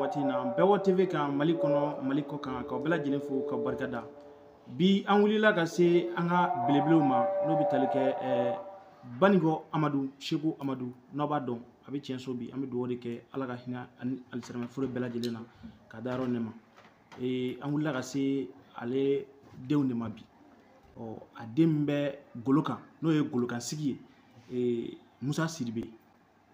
wagati na Bɛɛwɔ TV kan Mali kɔnɔ Mali kɔ kan ka bɛɛ lajɛlen fo ka barikada. Bi an wulila ka se an ka belebelew ma n'o bɛ tali kɛ Banigɔ Amadu Seku Amadu n'aw b'a dɔn a bɛ tiɲɛ so bi an bɛ dugawu de kɛ Ala ka hinɛ ani alisilamɛfuru bɛɛ lajɛlen na ka da yɔrɔ nɛma. An wulila ka se ale denw de ma bi. A den min bɛ golo kan n'o ye golokansigi ye Musa Sidibe.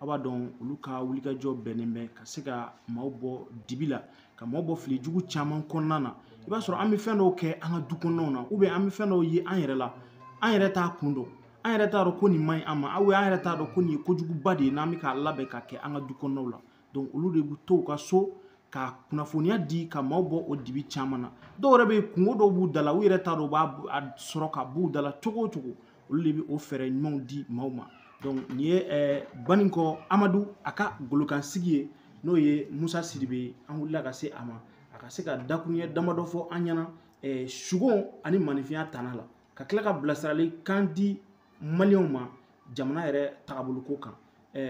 A b'a dɔn olu ka wulikajɔ bɛnnen bɛ ka se ka maaw bɔ dibi la ka maaw bɔ fili jugu caman kɔnɔna na. I b'a sɔrɔ an bɛ fɛn dɔw kɛ an ka du kɔnɔnaw na ou bien an bɛ fɛn dɔw ye an yɛrɛ la an yɛrɛ t'a kun dɔn an yɛrɛ t'a dɔn ko nin man ɲi an ma ou bien an yɛrɛ t'a dɔn ko nin ye kojuguba de ye n'an bɛ k'a labɛn ka kɛ an ka du kɔnɔnaw la. Donc olu de bɛ to u ka so ka kunnafoniya di ka maaw bɔ o dibi caman na. Dɔw yɛrɛ bɛ kungo dɔw b'u da la u yɛrɛ t'a dɔn u b'a sɔrɔ ka b'u da la cogo o cogo olu de bɛ o fɛɛrɛ ɲumanw di maaw ma. Donc nin ye Banigɔ Amadu a ka golokansigi ye n'o ye Musa Sidibe ye an wulila ka se a ma a ka se ka dakuruɲɛ damadɔ fɔ an ɲɛna sugon ani maanifinya tana la ka tila ka bilasirali kan di maliyɛnw ma jamana yɛrɛ tagabolo ko kan.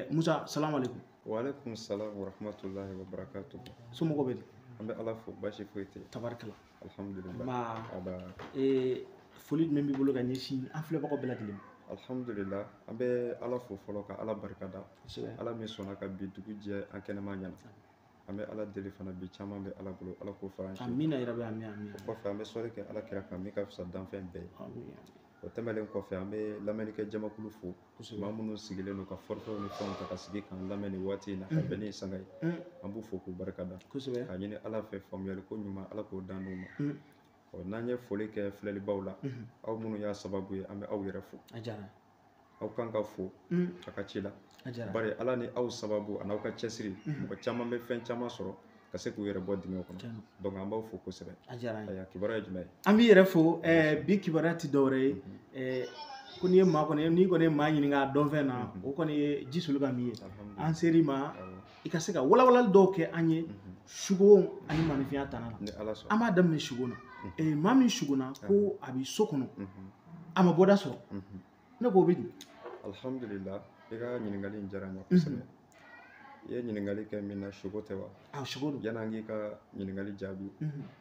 Musa salamu aleykum. Wa aleykum salam wa rahmatulahi wa barakatuh. Somɔgɔw bɛ di? An bɛ Ala fo baasi foyi tɛ yen. Tabarikala. Alhamdulilah. Foli jumɛn b'i bolo ka ɲɛsin an filɛbagaw bɛɛ lajɛlen ma? Alhamdulilah an bɛ Ala fo fɔlɔ ka Ala barikada. Ala min sɔnna ka bi dugu jɛ an kɛnɛma ɲɛna. An bɛ Ala deli fana bi caman bɛ Ala bolo Ala k'o fara an si. Amina yarabi amin. O kɔfɛ an bɛ sɔli kɛ Ala kira kan min ka fisa danfɛn bɛɛ ye. O tɛmɛnen kɔfɛ an bɛ lamɛnnikɛ jamakulu fo maa minnu sigilen don ka forfaiw ni fɛnw ta ka sigi k'an lamɛn nin waati in na ka bɛn ni sanga ye an b'u fo k'u barikada k'a ɲini Ala fɛ faamuyali ko ɲuman Ala k'o d'an n'u ma. N'an ye foli kɛ filɛlibaw la aw minnu y'a sababu ye an bɛ aw yɛrɛ fo aw kan ka fo a ka ci la bari Ala ni aw sababu ani aw ka cɛsiri mɔgɔ caman bɛ fɛn caman sɔrɔ ka se k'u yɛrɛ bɔ dingɛ kɔnɔ donc an b'aw fo kosɛbɛ. Kibaruya ye jumɛn ye? An b'i yɛrɛ fo bi kibaruya tɛ dɔwɛrɛ ye ko n'i kɔni ye maa ɲininka a dɔnfɛn na o kɔni ye ji soli ka min ye an ser'i ma i ka se ka walawalali dɔw kɛ an ye sugon ani maanifinya tana la. An b'a daminɛ sugon na maa min sugonna ko a bɛ so kɔnɔ a ma bɔda sɔrɔ ne k'o bɛ di? Alhamdulilah i ka ɲininkali in diyara n ye kosɛbɛ. I ye ɲininkali kɛ min na sugo tɛ wa? Yan'an k'i ka ɲininkali jaabi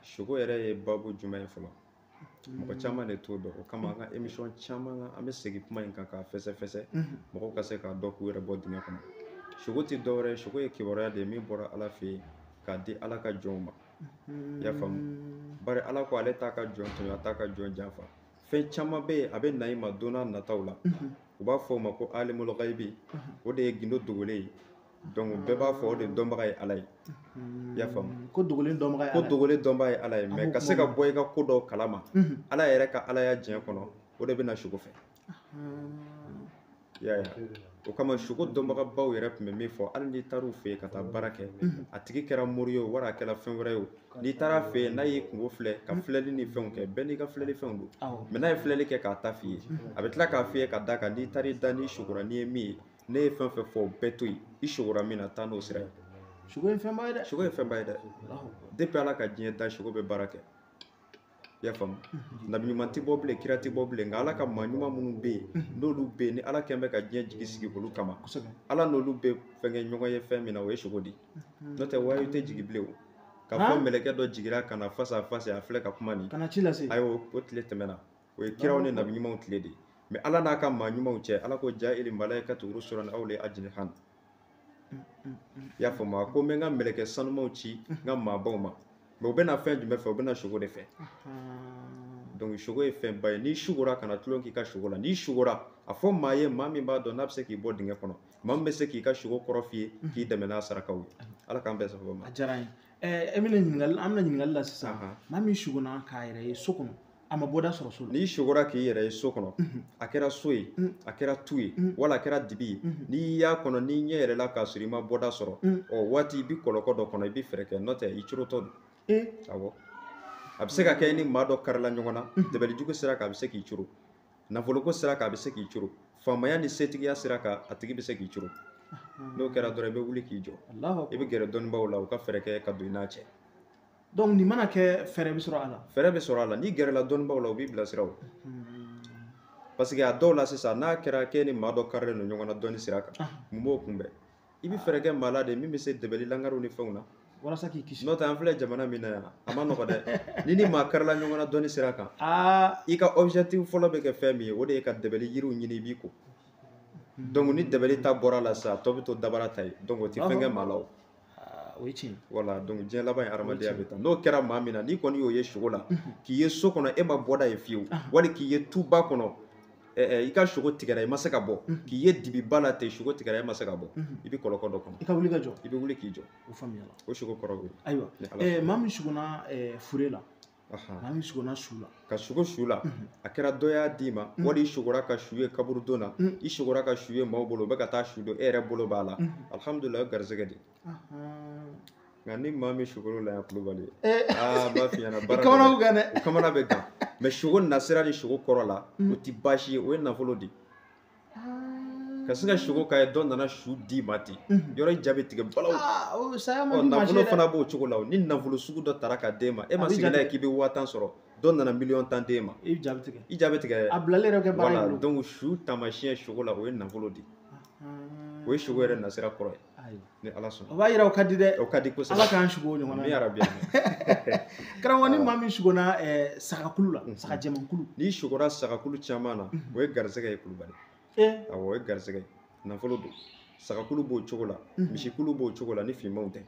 sugo yɛrɛ ye babu jumɛn ye fɔlɔ? Mɔgɔ caman de t'o dɔn o kama an ka émission caman an bɛ segin kuma in kan k'a fɛsɛ mɔgɔw ka se k'a dɔn k'u yɛrɛ bɔ dingɛ kɔnɔ. Sugo tɛ dɔwɛrɛ ye sugo ye kibaruya de ye min bɔra Ala fɛ yen k'a di Ala ka jɔnw ma. I y'a faamu? Bari Ala ko ale t'a ka jɔn tɔɲɔ a t'a ka jɔn janfa. Fɛn caman bɛ yen a bɛ na i ma don n'a nataw la u b'a fɔ o ma ko alimul ghaibi o de ye gindo dogolen ye donc bɛɛ b'a fɔ o de dɔnbaga ye Ala ye. I y'a faamu? Ko dogolen dɔnbaga ye Ala ye mais ka se ka bɔ i ka ko dɔw kalama Ala yɛrɛ ka Alaya diɲɛ kɔnɔ o de bɛ na sugo fɛ. I y'a ye o kama sugo dɔnbagabaw yɛrɛ tun bɛ min fɔ hali n'i taar'u fɛ yen ka taa baara kɛ a tigi kɛra mori ye o wari a kɛra fɛn wɛrɛ ye o n'i taara fɛ yen n'a y'i kungo filɛ ka filɛli ni fɛnw kɛ bɛɛ n'i ka filɛli fɛnw don mais n'a ye filɛli kɛ k'a ta f'i ye a bɛ tila k'a f'i ye ka d'a kan n'i taar'i da n'i sugora n'i ye min ye ne ye fɛn fɛn fɔ o bɛɛ to yen i sugora min na taa n'o sira ye. Sugo ye fɛnba ye dɛ. Sugo ye fɛnba ye dɛ depuis Ala ka diɲɛ da sugo bɛ baara kɛ. I y'a faamu? Nabi ɲuman tɛ bɔ bilen kira tɛ bɔ bilen nka Ala ka maa ɲuman minnu bɛ yen n'olu bɛ yen ni Ala kɛn bɛ ka diɲɛ jigi sigi olu kama Ala n'olu bɛ fɛnkɛ ɲɔgɔn ye fɛn min na o ye sugo de n'o tɛ wayu tɛ jigi bilen o k'a fɔ mɛlɛkɛ dɔ jigira ka na face à face a filɛ ka kuma nin ayiwa o tile tɛmɛna o ye kiraw ni nabi ɲumanw tile de ye mais Ala n'a ka maa ɲumanw cɛ Ala ko ja'il malaikati rusulan awli ajnihan. I y'a faamu? A ko n bɛ n ka mɛlɛkɛ sanumanw ci n ka maabaw ma mais u bɛna fɛn jumɛn fɛ u bɛna sugo de fɛ. Donc sugo ye fɛnba ye n'i sugora kana tulon k'i ka sugo la n'i sugora a fɔ maa ye maa min b'a dɔn n'a bɛ se k'i bɔ dingɛ kɔnɔ maa min bɛ se k'i ka sugo kɔrɔ f'i ye k'i dɛmɛ n'a sarakaw ye Ala k'an bɛɛ sababu ma. A diyara n ye an bɛna ɲininkali la sisan maa min sugonna k'a yɛrɛ ye so kɔnɔ a ma bɔda sɔrɔ so la. N'i sugora k'i yɛrɛ ye so kɔnɔ a kɛra so ye a kɛra tu ye wala a kɛra dibi ye n'i y'a kɔnɔ n'i ɲɛ yɛrɛ la k'a sɔrɔ i ma bɔda sɔrɔ ɔ waati i bɛ kɔlɔkɔ dɔ kɔnɔ i bɛ fɛɛrɛ kɛ n'o tɛ i corotɔ don. Awɔ a bɛ se ka kɛ i ni maa dɔ karila ɲɔgɔn na dabalijugu sira kan a bɛ se k'i coro nafoloko sira kan a bɛ se k'i coro faamaya ni setigiya sira kan a tigi bɛ se k'i coro n'o kɛra dɔrɔn i bɛ wuli k'i jɔ i bɛ gɛrɛ dɔnnibaw la u ka fɛɛrɛ kɛ ka don i n'a cɛ. Donc nin mana kɛ fɛɛrɛ bɛ sɔrɔ a la. Fɛɛrɛ bɛ sɔrɔ a la n'i gɛrɛla dɔnnibaw la u b'i bilasira o parce que a dɔw la sisan n'a kɛra k'e ni maa dɔ karilen don ɲɔgɔn na dɔnni sira kan mun b'o kunbɛn i bɛ fɛɛrɛ kɛ maa la de min bɛ se dɛbɛli langariw ni fɛnw na walasa k'i kisi n'o tɛ an filɛ jamana min na yan a ma nɔgɔ dɛ ni maa karila ɲɔgɔn na dɔnni sira kan i ka objectif fɔlɔ bɛ kɛ fɛn min ye o de ye ka dɛbɛli yiriw ɲini i b'i ko donc ni dɛbɛli ta bɔra la sa tɔ bɛ to dabara ta ye donc o tɛ fɛn kɛ maa la o ye tiɲɛ voilà donc diɲɛ laban ye hadamadenya bɛ ta n'o kɛra maa min na n'i kɔni y'o ye sogo la k'i ye so kɔnɔ e ma bɔda ye fiyewu wali k'i ye tuba kɔnɔ i ka sogo tigɛra i ma se ka bɔ k'i ye dibiba la ten sogo tigɛra e ma se ka bɔ i bɛ kɔlɔkɔ dɔ kɔnɔ i ka wuli ka jɔ i bɛ wuli k'i jɔ o faamuyala o sogo kɔrɔ y'o ye ayiwa maa min sugonna fure la maa min sugonna su la ka sogo su la a kɛra dɔ y'a d'i ma wali i sogora ka su ye kaburudon na i sogora ka su ye maaw bolo u bɛ ka taa su don e yɛrɛ bolo b'a la alhamdulilayi o garisɛgɛ de nka ni maa min sogoro la yan kulubali n b'a f'i ɲɛna baara kamana bɛ gan dɛ o kamana bɛ gan mɛ sogo nasira ni sogo kɔrɔ la o tɛ baasi ye o ye nafolo de ka se ka sogo k'a ye dɔ nana su d'i ma ten yɔrɔ ja bɛ tigɛ balawu nafolo fana b'o cogo la ni nafolo sugu dɔ tara ka d'e ma e ma sigi n'a ye k'i bɛ 5000 sɔrɔ dɔ nana miliyɔn 10 d'e ma i ja bɛ tigɛ i ja bɛ tigɛ a bilalen yɛrɛ kɛ baara voilà donc su taamasiyɛn sogo la o ye nafolo de o ye sogo yɛrɛ nasira kɔrɔ ye ni ala sɔnna o b'a yira o ka di dɛ o ka di kosɛbɛ ala k'an sugo o ɲɔgɔn na min arabi karamɔgɔ ni maa min sugonna sagakulu la sagajɛmankulu n'i sugora sagakulu caman na o ye garisɛgɛ ye kulubali awɔ o ye garisɛgɛ ye nafolo don sagakulu b'o cogo la misikulu b'o cogo la ni finmanw tɛ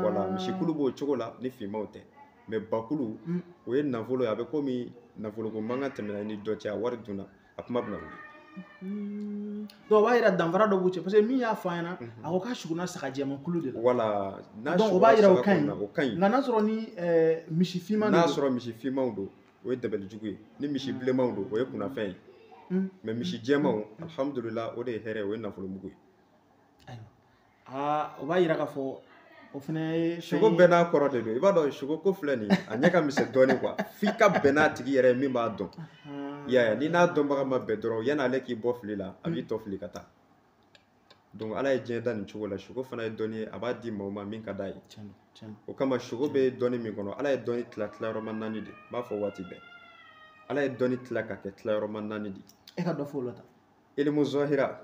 voilà misikulu b'o cogo la ni finmanw tɛ mais bakulu o ye nafolo ye a bɛ komi nafoloko mankan tɛmɛna ni dɔ cɛ a wari dunna a kuma bɛna wuli donc o b'a yira danfara dɔ b'u cɛ parce que min y'a fɔ an ɲɛna a ko k'a sugonna sagajɛmankulu de la voilà donc o b'a yira o ka ɲi o ka ɲi nka n'a sɔrɔ ni misi finman n'a sɔrɔ misi finmanw don o ye dabalijugu ye ni misi bilenmanw don o ye kunnafɛn ye mais misi jɛmanw alhamdulillah o de ye hɛrɛ o ye nafolomugu ye ayiwa o b'a yira k'a fɔ o fana ye sogo bɛɛ n'a kɔrɔ de don i b'a dɔn sogo ko filɛ nin a ɲɛ ka misɛn dɔɔnin quoi f'i ka bɛn n'a tigi yɛrɛ min b'a dɔn i y'a ye ni n'a dɔnbaga ma bɛn dɔrɔn yan'ale k'i bɔ fili la a b'i tɔ fili ka taa donc ala ye diɲɛ da nin cogo la sogo fana ye dɔnni ye a b'a di maaw ma min ka d'a ye o kama sogo bɛ dɔnni min kɔnɔ ala ye dɔnni tila tilayɔrɔma 4 de n b'a fɔ waati bɛɛ ala ye dɔnni tila ka kɛ tilayɔrɔma 4 de e ka dɔ fɔ o la tan ilimu zahira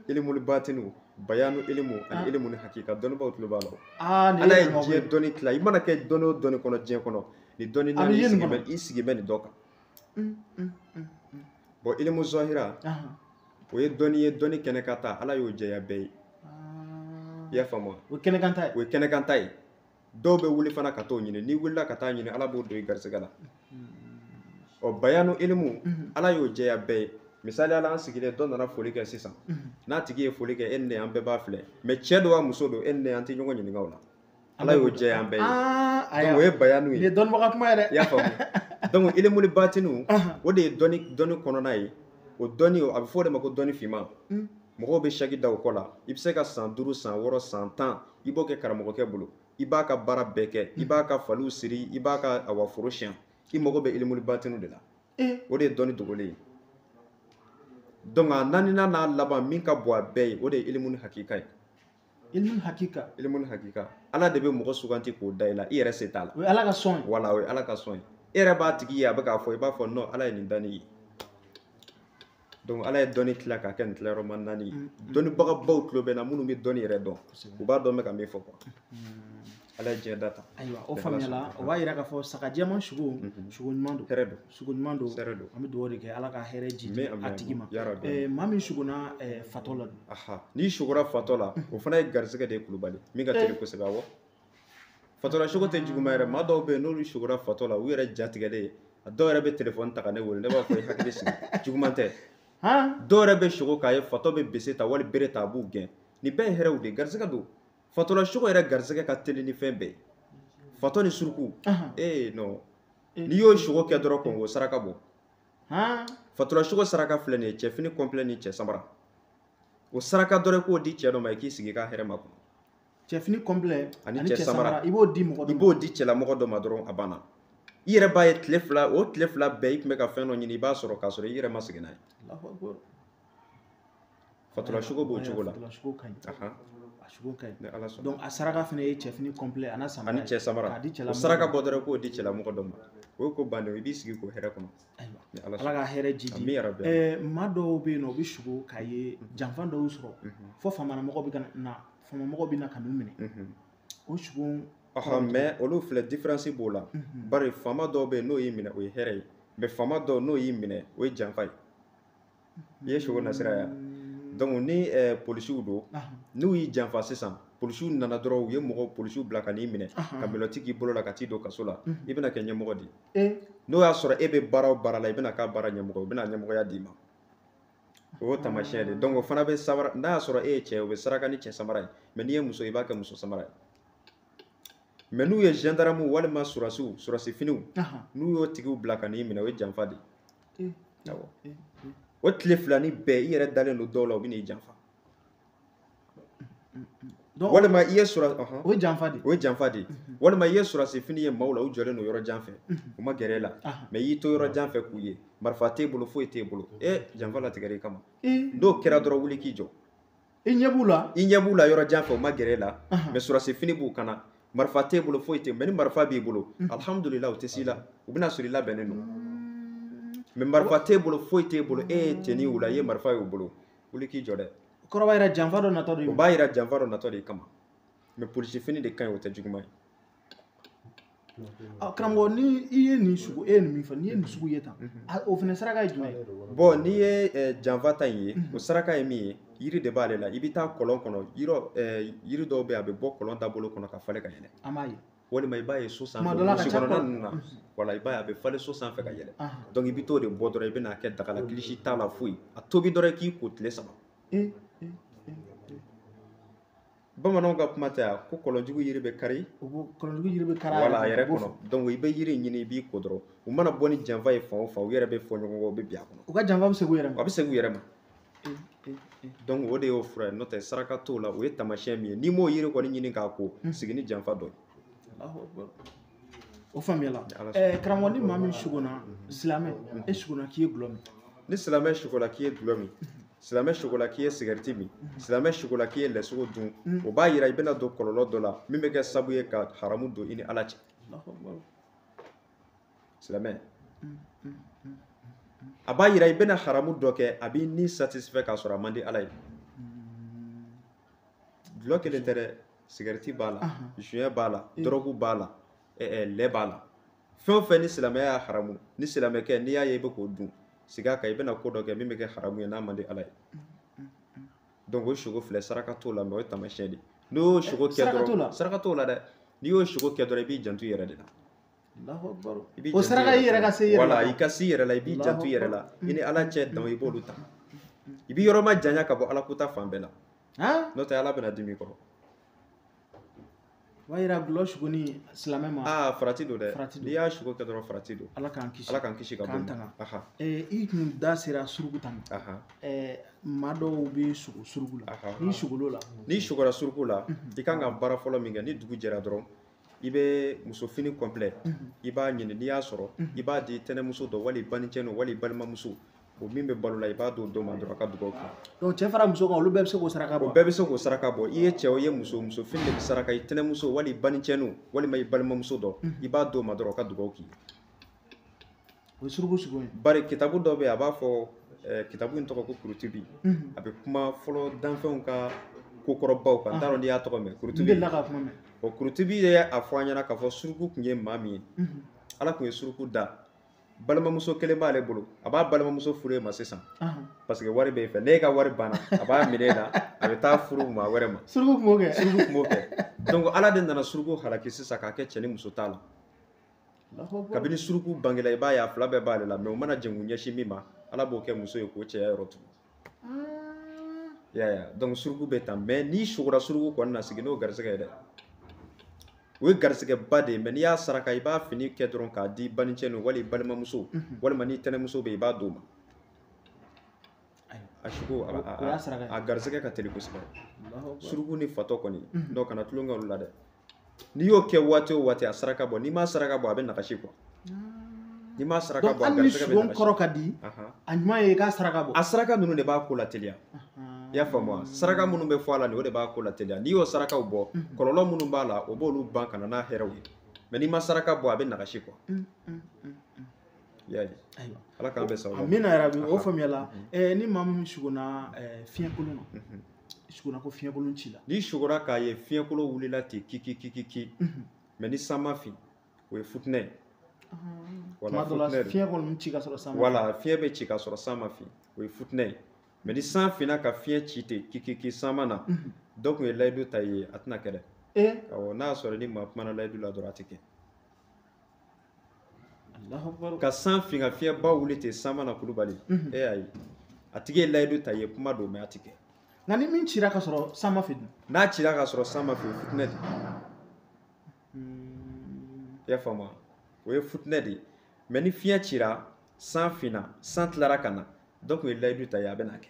ilimu batinu bayanu ilimu ani ilimu ni hakika dɔnnibaw tulo b'a la ala ye diɲɛ dɔnni tila i mana kɛ dɔnni o dɔnni kɔnɔ diɲɛ kɔnɔ ni dɔnni naani i sigi bɛ nin dɔ kan bon ilimu zahira o ye dɔnni kɛnɛ ka taa ala y'o jɛya bɛɛ ye i y'a faamu wa o ye kɛnɛkanta ye o ye kɛnɛkanta ye dɔw bɛ wuli fana ka t'o ɲini n'i wulila ka taa ɲini ala b'o don i garisɛgɛ la ɔ bayanu ilimu ala y'o jɛya bɛɛ ye misali ala an sigilen dɔ nana foli kɛ sisan n'a tigi ye foli kɛ e ni ne an bɛɛ b'a filɛ mais cɛ dɔ wa muso don e ni ne an tɛ ɲɔgɔn ɲininka o la ala y'o jɛya an bɛɛ ye donc o ye bayanu ye nin ye dɔnnibaga kuma ye dɛ i y'a faamu donc ilimul batinu o de ye dɔnni kɔnɔna ye o dɔnni a bɛ fɔ o de ma ko dɔnni finman mɔgɔw bɛ saki da o kɔ la i bɛ se ka san 5 san 6 san 10 i b'o kɛ karamɔgɔkɛ bolo i b'a ka baara bɛɛ kɛ i b'a ka faliw siri i b'a ka foro siyɛn i mago bɛ ilimul batinu de la o de ye dɔnni dogolen ye donc a naaninan n'a laban min ka bon a bɛɛ ye o de ye ilimul hakika ye ilimul hakika ala de bɛ mɔgɔ suganti k'o da i la i yɛrɛ se t'a la o ye ala ka sɔn ye voilà o ye ala ka sɔn ye e yɛrɛ b'a tigi ye a bɛ k'a fɔ i b'a fɔ non ala ye nin da ne ye donc ala ye dɔnni tila k'a kɛ nin tilayɔrɔma 4 ye dɔnnibagabaw tulo bɛ na minnu bɛ dɔnni yɛrɛ dɔn u b'a dɔn n bɛ ka min fɔ quoi ala ye diɲɛ da ta ayiwa o faamuyala o b'a yira k'a fɔ sagajɛman sogo sogo ɲuman don hɛrɛ don sogo ɲuman don hɛrɛ don an bɛ dugawu de kɛ ala ka hɛrɛ jidi a tigi ma yarabi maa min sugonna fatɔ la don n'i sugora fatɔ la o fana ye garisɛgɛ de ye kulubali min ka teli kosɛbɛ awɔ fatɔla sogo tɛ juguman yɛrɛ maa dɔw bɛ yen n'olu sugora fatɔ la u yɛrɛ jatigɛlen a dɔw yɛrɛ bɛ telefɔni ta ka ne wele ne b'a fɔ i hakili sigi juguman tɛ dɔw yɛrɛ bɛ sogo k'a ye fatɔ bɛ bese ta wali bere ta a b'u gɛn nin bɛɛ ye hɛrɛw de ye garisɛgɛ don fatɔla sogo yɛrɛ garisɛgɛ ka teli ni fɛn bɛɛ ye fatɔ ni suruku non n'i y'o sogo kɛ dɔrɔn kɔn o saraka bɔ fatɔla sogo saraka filɛ nin ye cɛfini kɔnpilɛ ni cɛ samara o saraka dɔrɔn k'o di cɛ dɔ ma i k'i sigi i ka hɛrɛ ma kɔnɔ cɛfini kɔnpilɛ ani cɛ samara i b'o di mɔgɔ dɔ ma i b'o di cɛlamɔgɔ dɔ ma dɔrɔn a banna i yɛrɛ b'a ye tile fila bɛɛ i tun bɛ ka fɛn dɔ ɲini i b'a sɔrɔ k'a sɔrɔ i yɛrɛ ma segin n'a ye fatɔla sogo b'o cogo la a sogo ka ɲi donc a saraka fana ye cɛfini kɔnpilɛ ani cɛ samara o saraka bɔ dɔrɔn k'o di cɛlamɔgɔ dɔ ma o ye ko bannen i b'i sigi k'o hɛrɛ kɔnɔ ala ka hɛrɛ jidi maa dɔw bɛ yen nɔ u bɛ sogo k'a ye janfa dɔw sɔrɔ fo faamana mɔgɔw bɛ na ka n'u minɛ o sugun mais olu filɛ différence b'o la bari faama dɔw bɛ n'o y'i minɛ o ye hɛrɛ ye mais faama dɔw n'o y'i minɛ o ye janfa ye i ye sogo nasira ya donc ni polisiw don n'u y'i janfa sisan polisiw nana dɔrɔn u ye mɔgɔ polisiw bila ka n'i minɛ ka mɛlɔti k'i bolo la ka t'i don kaso la i bɛna kɛ ɲɛmɔgɔ di n'o y'a sɔrɔ e bɛ baara o baara la i bɛna k'a baara ɲɛmɔgɔ u bɛna ɲɛmɔgɔya d'i ma o y'o taamasiyɛn de donc o fana bɛ samara n'a y'a sɔrɔ e ye cɛ o bɛ saraka ni cɛ samara ye mais n'i ye muso i b'a kɛ muso samara ye mais n'u ye gendarme walima surasi finiw n'u y'o tigiw bila ka n'i minɛ o ye janfa de ye o tile filani bɛɛ i yɛrɛ dalen don dɔw la u bɛ n'i janfa walima i ye o ye janfa de o ye janfa de walima i ye surasi fini ye maaw la u jɔlen don yɔrɔ jan fɛ u ma gɛrɛ la mais i y'i to yɔrɔ jan fɛ k'u ye marifa t'e bolo foyi t'e bolo janfa latigɛra i kama n'o kɛra dɔrɔn wuli k'i jɔ i ɲɛ b'u la yɔrɔ jan fɛ u ma gɛrɛ la mais surasi fini b'u kana marifa t'e bolo foyi t'e mais ni marifa b'i bolo alhamdulillah u tɛ s'i la u bɛna sɔrɔ i labɛnnen don mais marifa t'e bolo foyi t'e bolo e ye teni u la i ye marifa y'u bolo wuli k'i jɔ dɛ kɔrɔ b'a yira janfa dɔ natɔ de ye o b'a yira janfa dɔ natɔ de kama mais polisi fini de kaɲi o tɛ juguman ye karamɔgɔ ni i ye nin sugu e ye nin min fɔ n'i ye nin sugu ye tan o fana saraka ye jumɛn ye bon n'i ye janfa ta in ye o saraka ye min ye yiri de b'ale la i bɛ taa kɔlɔn kɔnɔ yiri dɔw bɛ yen a bɛ bɔ kɔlɔn dabolo kɔnɔ ka falen ka yɛlɛ an b'a ye walima i b'a ye so sanfɛ kɔnɔna ninnu na wala i b'a ye a bɛ falen so sanfɛ ka yɛlɛ donc i bɛ t'o de bɔ dɔrɔn i bɛ n'a kɛ daga la kilisi t'a la foyi a tobi dɔrɔn i k'i ko tile 3 bamananw ka kuma tɛ yan ko kɔlɔnjugu yiri bɛ kari kɔlɔnjugu yiri bɛ kari wala a yɛrɛ kɔnɔ donc i bɛ yiri ɲini i b'i ko dɔrɔn u mana bɔ ni janfa ye fan o fan u yɛrɛ bɛ fɔ ɲɔgɔn kɔ u bɛ bin a kɔnɔ u ka janfa bɛ segin u yɛrɛ ma a bɛ segin u yɛrɛ ma donc o de y'o fura ye n'o tɛ saraka t'o la o ye taamasiyɛn min ye n'i m'o yiri kɔni ɲini k'a ko sigi ni janfa dɔ ye o faamuyala karamɔgɔ ni maa min sugonna silamɛ e sugonna k'i ye gulɔ min ni silamɛ sugola k'i ye gulɔ min silamɛ sugola k'i ye sigarɛti min silamɛ sugola k'i ye lɛsogo dun o b'a yira i bɛna don kɔlɔlɔ dɔ la min bɛ kɛ sababu ye ka haramu don i ni ala cɛ silamɛ a b'a yira i bɛna haramu dɔ kɛ a b'i ni satisfait k'a sɔrɔ a man di ala ye gulɔ kelen tɛ dɛ sigarɛti b'a la joint b'a la dɔrɔgu b'a la lait b'a la fɛn o fɛn ni silamɛya y'a haramu ni silamɛkɛ n'i y'a ye i bɛ k'o dun siga kan i bɛna ko dɔ kɛ min bɛ kɛ haramu ye n'a man di ala ye donc o sogo filɛ saraka t'o la mais o ye taamasiyɛn de n'i y'o sogo kɛ dɔrɔn saraka t'o la dɛ n'i y'o sogo kɛ dɔrɔn i b'i janto i yɛrɛ de la o saraka i yɛrɛ ka se i yɛrɛ la wala i ka se i yɛrɛ la i b'i janto i yɛrɛ la i ni ala cɛ dama i b'olu ta i b'i yɔrɔ ma janya ka bɔ ala kota fan bɛɛ la n'o tɛ ala bɛna dimi kɔrɔ o b'a yira gulɔ suguni silamɛ ma farati don dɛ n'i y'a sogo kɛ dɔrɔn farati don ala k'an kisi ka bɔ i tun da sera suruku ta ma maa dɔw bɛ sugu suruku la n'i sugolo la n'i sugora suruku la i kan ka baara fɔlɔ min kɛ ni dugu jɛra dɔrɔn i bɛ muso fini complet i b'a ɲini n'i y'a sɔrɔ i b'a di tɛnɛmuso dɔ wali banicɛ wali balimamuso o min bɛ balo la i b'a don dɔ ma dɔrɔn a ka dugawu kɛ donc cɛ fara muso kan olu bɛɛ bɛ se k'o saraka bɔ o bɛɛ bɛ se k'o saraka bɔ i ye cɛ o ye muso fini de bɛ saraka i tɛnɛmuso wali banicɛnu walima i balimamuso dɔ i b'a don ma dɔrɔn a ka dugawu k'i o ye suruku sugu ye bari kitabu dɔ bɛ yen a b'a fɔ kitabu in tɔgɔ ko kurutubi a bɛ kuma fɔlɔ danfɛnw ka kokɔrɔbaw kan n t'a dɔn n'i y'a tɔgɔ mɛn kurutubi o kurutubi ye a fɔ an ɲɛna k'a fɔ suruku tun ye maa min ye ala tun ye suruku da balimamuso kelen b'ale bolo a b'a balimamuso furu e ma sisan parce que wari b'e fɛ n'e ka wari banna a b'a minɛ e la a bɛ taa furu maa wɛrɛ ma suruku tun b'o kɛ donc ala de nana suruku halaki sisan k'a kɛ cɛ ni muso t'a la kabini suruku bangela i b'a ye a fila bɛɛ b'ale la mais o mana jɛn k'u ɲɛsin min ma ala b'o kɛ muso ye k'o cɛya yɔrɔ tugu donc suruku bɛ tan mais n'i sugora suruku kɔni na sigi n'o garisɛgɛ ye dɛ o ye garisɛgɛba de ye mais n'i y'a saraka i b'a fini kɛ dɔrɔn k'a di banicɛ wali balimamuso walima ni tɛnɛmuso bɛ yen i b'a d'o ma a sugu a garisɛgɛ ka teli kosɛbɛ suruku ni fatɔ kɔni donc kana tulonkɛ olu la dɛ n'i y'o kɛ waati o waati a saraka bɔ n'i m'a saraka bɔ a bɛ nagasi quoi n'i m'a saraka bɔ a garisɛgɛ bɛ nagasi donc kɔrɔ ka di a ɲuman ye i k'a saraka bɔ a saraka ninnu de b'a ko la teliya i y'a faamu wa saraka minnu bɛ fɔ a la nin o de b'a ko la teliya n'i y'o sarakaw bɔ kɔlɔlɔ minnu b'a la o b'olu ban ka na n'a hɛrɛw ye mais n'i ma saraka bɔ a bɛ nagasi quoi yali ala k'an bɛ sababu amina yarabi o faamuyala ni maa min sugonna fiɲɛkolon na suguna ko fiɲɛkolon ci la n'i sugora k'a ye fiɲɛkolo wulila ten kiki mais ni san ma fin o ye futinɛ ye tuma dɔ la fiɲɛ kɔni ci ka sɔrɔ san ma fin voilà fiɲɛ bɛ ci ka sɔrɔ san ma fin o ye futinɛ ye mais ni san finna ka fiɲɛ ci ten kiki san ma na dɔ tun ye layidu ta ye a tɛna kɛ dɛ awɔ n'a y'a sɔrɔ ni maa kumana layidu la dɔrɔn a tɛ kɛ ka san fin ka fiɲɛ ba wuli ten san ma na Kulubali ayi a tigi ye layidu ta ye kuma don mais a tɛ kɛ nka ni min cira ka sɔrɔ san ma fin n'a cira ka sɔrɔ san ma fin o ye futinɛ de i y'a faamu o ye futinɛ de mais ni fiɲɛ cira san finna san tilara ka na dɔ tun ye layidu ta ye a bɛ n'a kɛ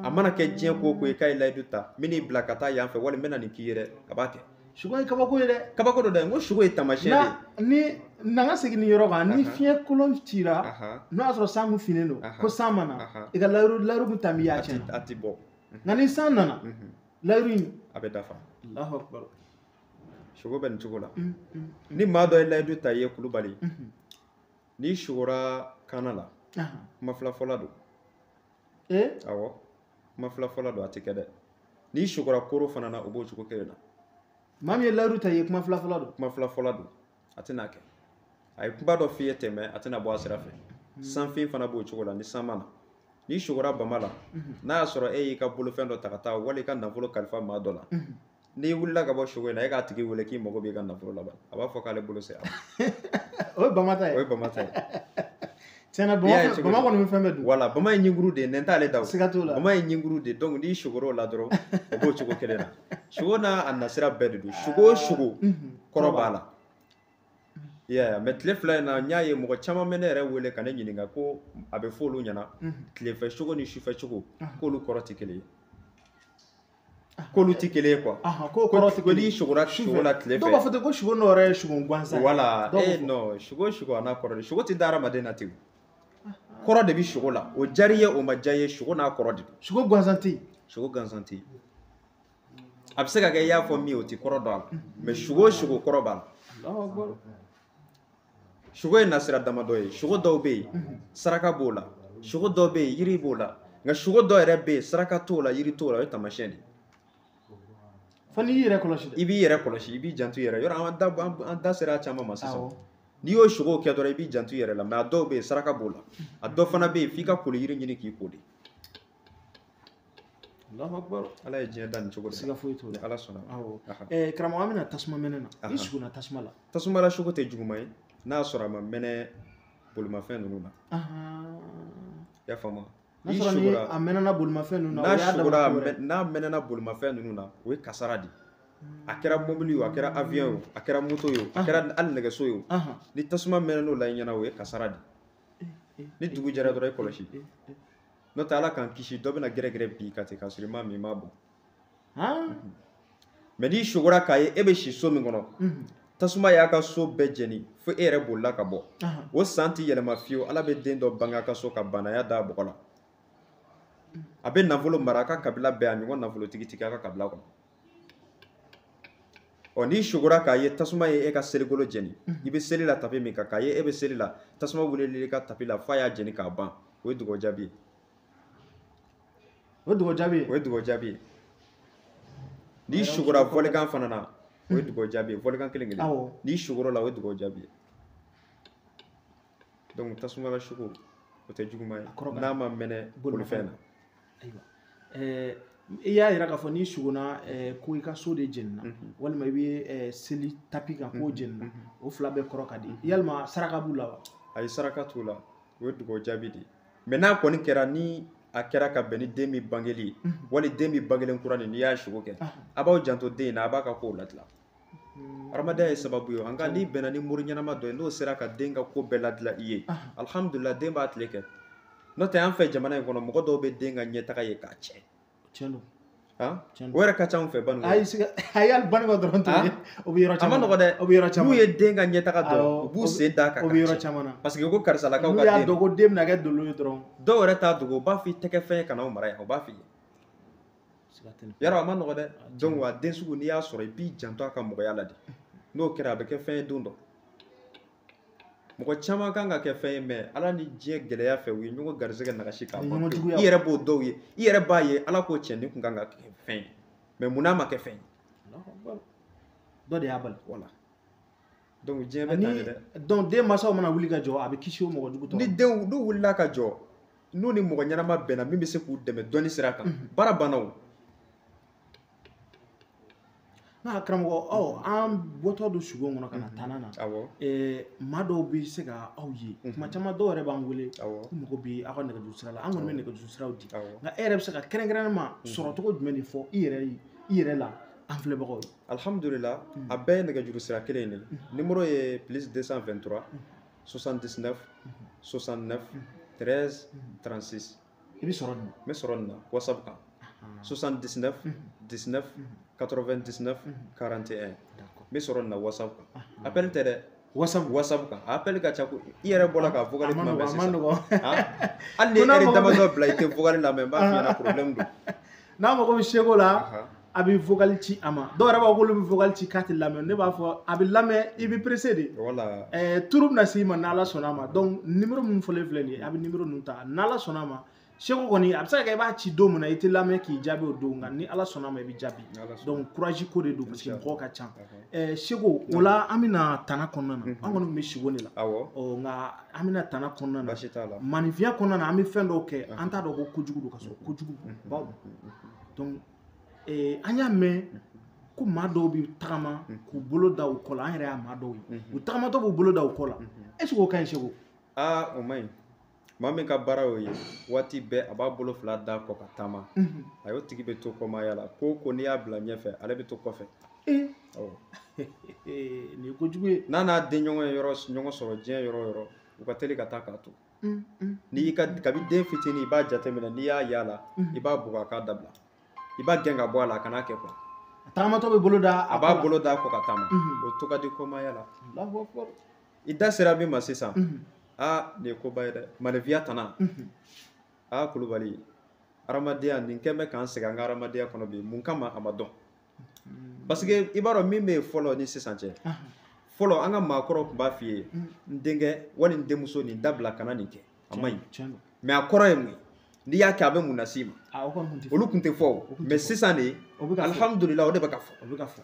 a mana kɛ diɲɛ ko ko ye k'a ye layidu ta min n'i bila ka taa yan fɛ wali n bɛ na nin k'i ye dɛ a b'a kɛ sugo ye kabako ye dɛ kabako dɔ dɛ n ko sugo ye taamasiyɛn de ni n'an ka segin nin yɔrɔ kan ni fiɲɛ kolon cira n'o y'a sɔrɔ san kun finnen don ko san ma na i ka layiru kun ta min y'a tiɲɛ a tɛ bɔ nka ni san nana layiru in a bɛ dafa Allahu akbar sugo bɛ nin cogo la ni maa dɔ ye layidu ta ye Kulubali n'i sugora kaana la kuma fɔlɔ don awɔ kuma fɔlɔ don a tɛ kɛ dɛ n'i sugora koro fana na o b'o cogo kelen na maa min ye layidu ta ye kuma fɔlɔ don kuma fɔlɔ don a tɛna kɛ a ye kuma dɔ f'i ye ten mais a tɛna bɔ a sira fɛ sanfin fana b'o cogo la ni san ma na n'i sugora bama la n'a y'a sɔrɔ e y'i ka bolofɛn dɔ ta ka taa wali i ka nafolo kalifa maa dɔ la n'i wulila ka bɔ sugo in na e k'a tigi wele k'i mago b'i ka nafolo laban a b'a fɔ k'ale bolo se a o ye bama ta ye o ye bama ta ye tiɲɛna bama kɔni bɛ fɛn bɛɛ dun wala bama ye ɲinkuru de ye nɛn t'ale da o siga t'o la bama ye ɲinkuru de donc n'i sugora o la dɔrɔn o b'o cogo kelen na sugo n'a nasira bɛɛ de don sugo o sugo kɔrɔ b'a la i y'a ye mais tile fila in na n y'a ye mɔgɔ caman bɛ ne yɛrɛ wele ka ne ɲininka ko a bɛ fɔ olu ɲɛna tilefɛ cogo ni sufɛ cogo k'olu kɔrɔ tɛ kelen ye k'olu tɛ kelen ye quoi ko n'i sugora sugo la tile fɛ dɔw b'a fɔ ten ko sugo n'o yɛrɛ ye sugo gansan ye voilà non sugo a n'a kɔrɔ de sugo tɛ da hadamaden na ten kɔrɔ de bɛ sugo la o diyar'i ye o ma diya i ye sugo n'a kɔrɔ de don sugo gansan tɛ yen sugo gansan tɛ yen a bɛ se ka kɛ i y'a fɔ min ye o tɛ kɔrɔ dɔn a la mais sugo kɔrɔ b'a la sugo ye nasira damadɔ ye sugo dɔw bɛ yen saraka b'o la sugo dɔw bɛ yen yiri b'o la nka sugo dɔw yɛrɛ bɛ yen saraka t'o la yiri t'o la o ye taamasiyɛn de fo n'i y'i yɛrɛ kɔlɔsi dɛ i b'i yɛrɛ kɔlɔsi i b'i janto i yɛrɛ yɔrɔ an da sera a caman ma sisan n'i y'o sugo kɛ dɔrɔn i b'i janto i yɛrɛ la mais a dɔw bɛ yen saraka b'o la a dɔ fana bɛ yen f'i ka koli yiri ɲini k'i ko de ala ye diɲɛ da nin cogo de la siga foyi t'o la ala sɔnna karamɔgɔ an bɛna tasuma mɛnɛ na i suguna tasuma la tasuma la sugo tɛ juguman ye n'a sɔrɔ a ma mɛnɛ bolimafɛn ninnu na i y'a faamu n'a sɔrɔ ni a mɛnɛna bolimafɛn ninnu na n'a mɛnɛna bolimafɛn ninnu na o ye kasara de a kɛra mobili ye a kɛra avion ye a kɛra moto ye a kɛra hali nɛgɛso ye ni tasuma mɛnɛn'o la i ɲɛna o ye kasara de ni dugu jɛra dɔrɔn i kɔlɔsi n'o tɛ ala k'an kisi dɔ bɛna gɛrɛgɛrɛ bi ka ten k'a sɔrɔ i m'a min i m'a bɔn mais n'i sugora k'a ye e bɛ si so min kɔnɔ tasuma y'a ka so bɛɛ jeni fo e yɛrɛ bolila ka bɔ o san tɛ yɛlɛma fiyewu ala bɛ den dɔ bange a ka so ka banaya da bɔgɔ la a bɛ nafolo mara a ka kabila bɛɛ a ɲɔgɔn nafolotigi tɛ kɛ a ka kabila kɔnɔ ɔ n'i sugora k'a ye tasuma ye e ka selikolo jeni i bɛ seli la tapi min kan k'a ye e bɛ seli la tasuma wulila i ka tapi la f'a y'a jeni k'a ban o ye dugawu jaabi ye o ye dugawu jaabi ye o ye dugawu jaabi ye n'i sugora fɔlikan fana na o ye dugawu jaabi ye fɔlikan kelen kelen n'i sugora la o ye dugawu jaabi ye donc tasuma la sugo o tɛ juguman ye n'a ma mɛnɛ bolifɛn na i y'a yira k'a fɔ n'i sugona ko i ka so de jenina walima i bɛ seli tapi kan k'o jenina o fila bɛɛ kɔrɔ ka di yalima saraka b'u la wa ayi saraka t'u la o ye dugawu jaabi de ye mais n'a kɔni kɛra ni a kɛra ka bɛn ni den min bangeli ye wali den min bangelen kura nin n'i y'a sugo kɛ a b'aw janto den in na a b'a ka kow ladilan adamadenya ye sababu ye nka n'i bɛnna ni mori ɲɛnama dɔ ye n'o sera ka den ka ko bɛɛ ladilan i ye alhamdulillah den b'a tile kɛ n'o tɛ an fɛ jamana in kɔnɔ mɔgɔ dɔw bɛ den ka ɲɛtaga ye k'a tiɲɛ tiɲɛ don o yɛrɛ ka ca anw fɛ Banikɔ ayi hali Banikɔ dɔrɔn tɛ o bɛ yɔrɔ caman a ma nɔgɔ dɛ o bɛ yɔrɔ caman n'u ye den ka ɲɛtaga dɔn u b'u sen d'a kan o bɛ yɔrɔ caman na parce que ko karisalakaw ka den n'u y'a dɔn ko den bɛna kɛ dolo ye dɔrɔn dɔw yɛrɛ t'a dogo u b'a fɔ i tɛgɛ fɛn ye ka n'aw mara yan u b'a fɔ i ye yarɔ a ma nɔgɔ dɛ donc wa den sugu n'i y'a sɔrɔ i b'i janto a ka mɔgɔya la de n'o kɛra a bɛ kɛ fɛn ye don dɔ mɔgɔ caman kan ka kɛ fɛn ye mais ala ni diɲɛ gɛlɛya fɛ u ye ɲɔgɔn garisɛgɛ nagasi k'a ban i yɛrɛ b'o dɔw ye i yɛrɛ b'a ye ala k'o cɛnni kun kan ka kɛ fɛn ye mais munna ma kɛ fɛn ye dɔ de y'a bali voilà donc diɲɛ bɛ tan de dɛ donc den mansaw mana wuli ka jɔ a bɛ kisi o mɔgɔ jugu tɔɔrɔ ni denw n'u wulila ka jɔ n'u ni mɔgɔ ɲɛnama bɛnna min bɛ se k'u dɛmɛ dɔnni sira kan baara banna o n'a karamɔgɔ an bɔtɔ don sugo kɔnɔ ka na tanna na maa dɔw bɛ se ka aw ye kuma caman dɔw yɛrɛ b'an wele ko mɔgɔ bɛ aw ka nɛgɛjuru sira la an kɔni bɛ nɛgɛjuru siraw di nka e yɛrɛ bɛ se ka kɛrɛnkɛrɛnnenma sɔrɔ cogo jumɛn de fɔ i yɛrɛ la an filɛbagaw ye alhamdulillah a bɛɛ ye nɛgɛjuru sira kelen ye numéro ye plus 223 79 69 13 36 i bɛ sɔrɔ nin n bɛ sɔrɔ nin na whatsapp kan 79 19 99 41 n bɛ sɔrɔ nin na whatsapp kan appel tɛ dɛ whatsapp kan appel ka ca ko i yɛrɛ bɔra ka vocal kuma bɛɛ sisan hali ni heure damadɔ bila i tɛ vocal lamɛn n b'a f'i ɲɛna problème don n'a mago bɛ seko la a bɛ vocal ci a ma dɔw yɛrɛ b'a fɔ k'olu bɛ vocal ci k'a tɛ lamɛn ne b'a fɔ a bɛ lamɛn i bɛ pressé de voilà turu bɛna s'i ma n'Ala sɔnna ma donc numéro minnu fɔlen filɛ nin ye a bɛ numéro ninnu ta n'Ala sɔnna ma seko kɔni a bɛ se ka kɛ i b'a ci don min na i tɛ lamɛn k'i jaabi o don nka ni Ala sɔnna ma i bɛ jaabi donc courage ko de don parce que mɔgɔw ka ca seko o la an bɛna tana kɔnɔna na an kɔni tun bɛ siko de la nka an bɛna tana kɔnɔna na maninfinya kɔnɔna na an bɛ fɛn dɔw kɛ an t'a dɔn ko kojugu don ka sɔrɔ kojugu baw donc an y'a mɛn ko maa dɔw bɛ tagama k'u bolo da u kɔ la an yɛrɛ y'a maa dɔw ye u tagamatɔ b'u bolo da u kɔ la est ce que o ka ɲi seko o ma ɲi maa min ka baara y'o ye waati bɛɛ a b'a bolo fila da kɔ ka taama a y'o tigi bɛ to kɔmaya la ko n'i y'a bila ɲɛfɛ ale bɛ to kɔfɛ nin ye kojugu ye n'a n'a den ɲɔgɔn ye ɲɔgɔn sɔrɔ diɲɛ yɔrɔ o yɔrɔ u ka teli ka taa k'a to n'i kabi den fitinin i b'a jateminɛ n'i y'a yala i b'a bugɔ a k'a dabila i b'a gɛn ka bɔ a la a kana kɛ quoi tagamatɔ bɛ bolo da a b'a bolo da kɔ ka taama o to ka di kɔmaya la i da sera min ma sisan nin ye koba ye dɛ maninfiya tana Kulubali hadamadenya nin kɛn bɛ k'an sɛgɛn an ka hadamadenya kɔnɔ bi mun kama a ma dɔn parce que i b'a dɔn min bɛ fɔlɔ ni sisan cɛ fɔlɔ an ka maakɔrɔw tun b'a f'i ye n denkɛ wali n denmuso nin dabila kana nin kɛ a ma ɲi mais a kɔrɔ ye mun ye n'i y'a kɛ a bɛ mun las'i ma olu tun tɛ fɔ o mais sisan de alhamdulillah o de bɛ ka fɔ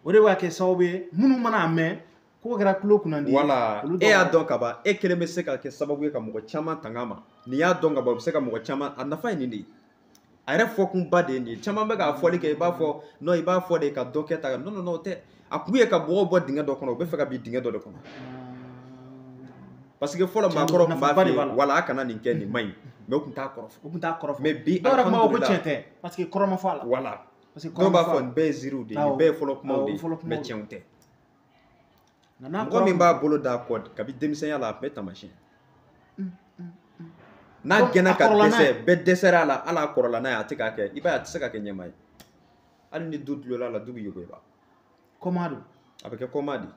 o de b'a kɛ sababu ye minnu mana mɛn ko kɛra tulo kunna di voilà e y'a dɔn ka ban e kelen bɛ se ka kɛ sababu ye ka mɔgɔ caman tanga ma nin y'a dɔn ka ban o bɛ se ka mɔgɔ caman a nafa ye nin de ye a yɛrɛ fɔkunba de ye nin ye caman bɛ k'a fɔli kɛ i b'a fɔ non i b'a fɔ de ka dɔ kɛ ta non non non o tɛ a kun ye ka mɔgɔw bɔ dingɛ dɔ kɔnɔ o bɛ fɛ ka bin dingɛ dɔ de kɔnɔ parce que fɔlɔ maakɔrɔ tun b'a fɔ wala a kana nin kɛ nin man ɲi mais o tun t'a kɔrɔ mais bi dɔw yɛrɛ kuma ko tiɲɛ tɛ parce que kɔrɔ ma fɔ a la voilà dɔw b'a fɔ nin bɛɛ ye ziiriw de ye nin bɛɛ ye fɔlɔ kumaw de ye mais tiɲɛw tɛ mɔgɔ min b'a bolo da kɔ kabi denmisɛnya la a tun bɛ taamasiyɛn n'a gɛnna ka dɛsɛ bɛɛ dɛsɛra a la hali a kɔrɔla n'a ye a tɛ k'a kɛ i b'a ye a tɛ se ka kɛ ɲɛmaa ye hali ni du tulola a la du bɛ yogoyaba kɔma don a bɛ kɛ kɔma de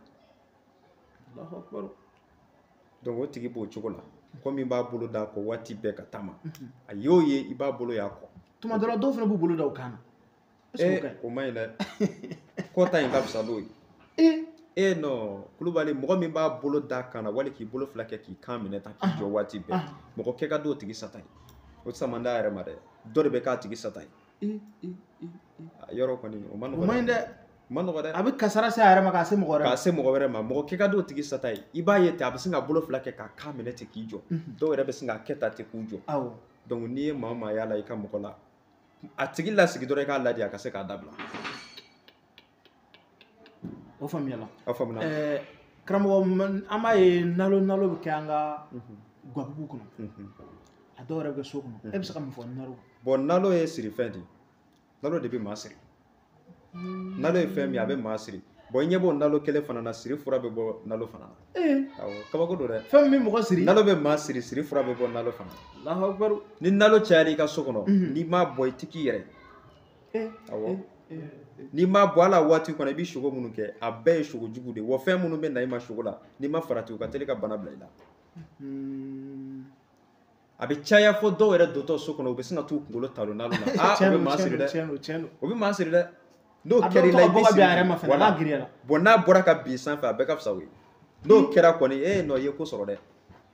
donc o tigi b'o cogo la mɔgɔ min b'a bolo da kɔ waati bɛɛ ka taama a y'o ye i b'a bolo y'a kɔ tuma dɔ la dɔw fana b'u bolo da u kan na o ma ɲi dɛ kɔta in ka fisa n'o ye non Kulubali mɔgɔ min b'a bolo da kan na wali k'i bolo fila kɛ k'i kan minɛ tan k'i jɔ waati bɛɛ mɔgɔ kɛ ka di o tigi sata ye o tɛ sama d'a yɛrɛ ma dɛ dɔ de bɛ k'a tigi sata ye yɔrɔ kɔni o ma nɔgɔ dɛ a bɛ kasara se a yɛrɛ ma k'a se mɔgɔ wɛrɛ ma mɔgɔ kɛ ka di o tigi sata ye i b'a ye ten a bɛ sin ka bolo fila kɛ k'a kan minɛ ten k'i jɔ dɔw yɛrɛ bɛ sin ka kɛ ta ten k'u jɔ donc n'i ye maa o maa y'a la i ka mɔgɔ la a tigi lasigi dɔrɔn i k'a ladi a ka se k'a dabila o faamuyala a faamuna karamɔgɔ an b'a ye nalo bɛ kɛ an ka gabugu kɔnɔ a dɔw yɛrɛ bɛ so kɔnɔ e bɛ se ka min fɔ nalo bon nalo ye sirifɛn de nalo de bɛ maa siri nalo ye fɛn min a bɛ maa siri bon i ɲɛ b'o nalo kelen fana na siri fura bɛ bɔ nalo fana na awɔ kabako don dɛ fɛn min bɛ mɔgɔ siri nalo bɛ maa siri siri fura bɛ bɔ nalo fana na Alahu Akibaru ni nalo cayara i ka so kɔnɔ n'i m'a bɔ i tɛ k'i yɛrɛ awɔ n'i m'a bɔ ala waati kɔnɔ i bɛ sogo minnu kɛ a bɛɛ ye sogo jugu de wa fɛn minnu bɛ na i ma sogo la n'i ma farati u ka teli ka bana bila i la a bɛ caya fɔ dɔw yɛrɛ dotɔ so kɔnɔ u bɛ sin ka t'u kunkolo talon nalo la o bɛ maa siri dɛ o bɛ maa siri dɛ n'o kɛra i la i bɛ siri bon n'a bɔra ka bin sanfɛ a bɛɛ ka fisa o ye n'o kɛra kɔni non ye ko sɔrɔ dɛ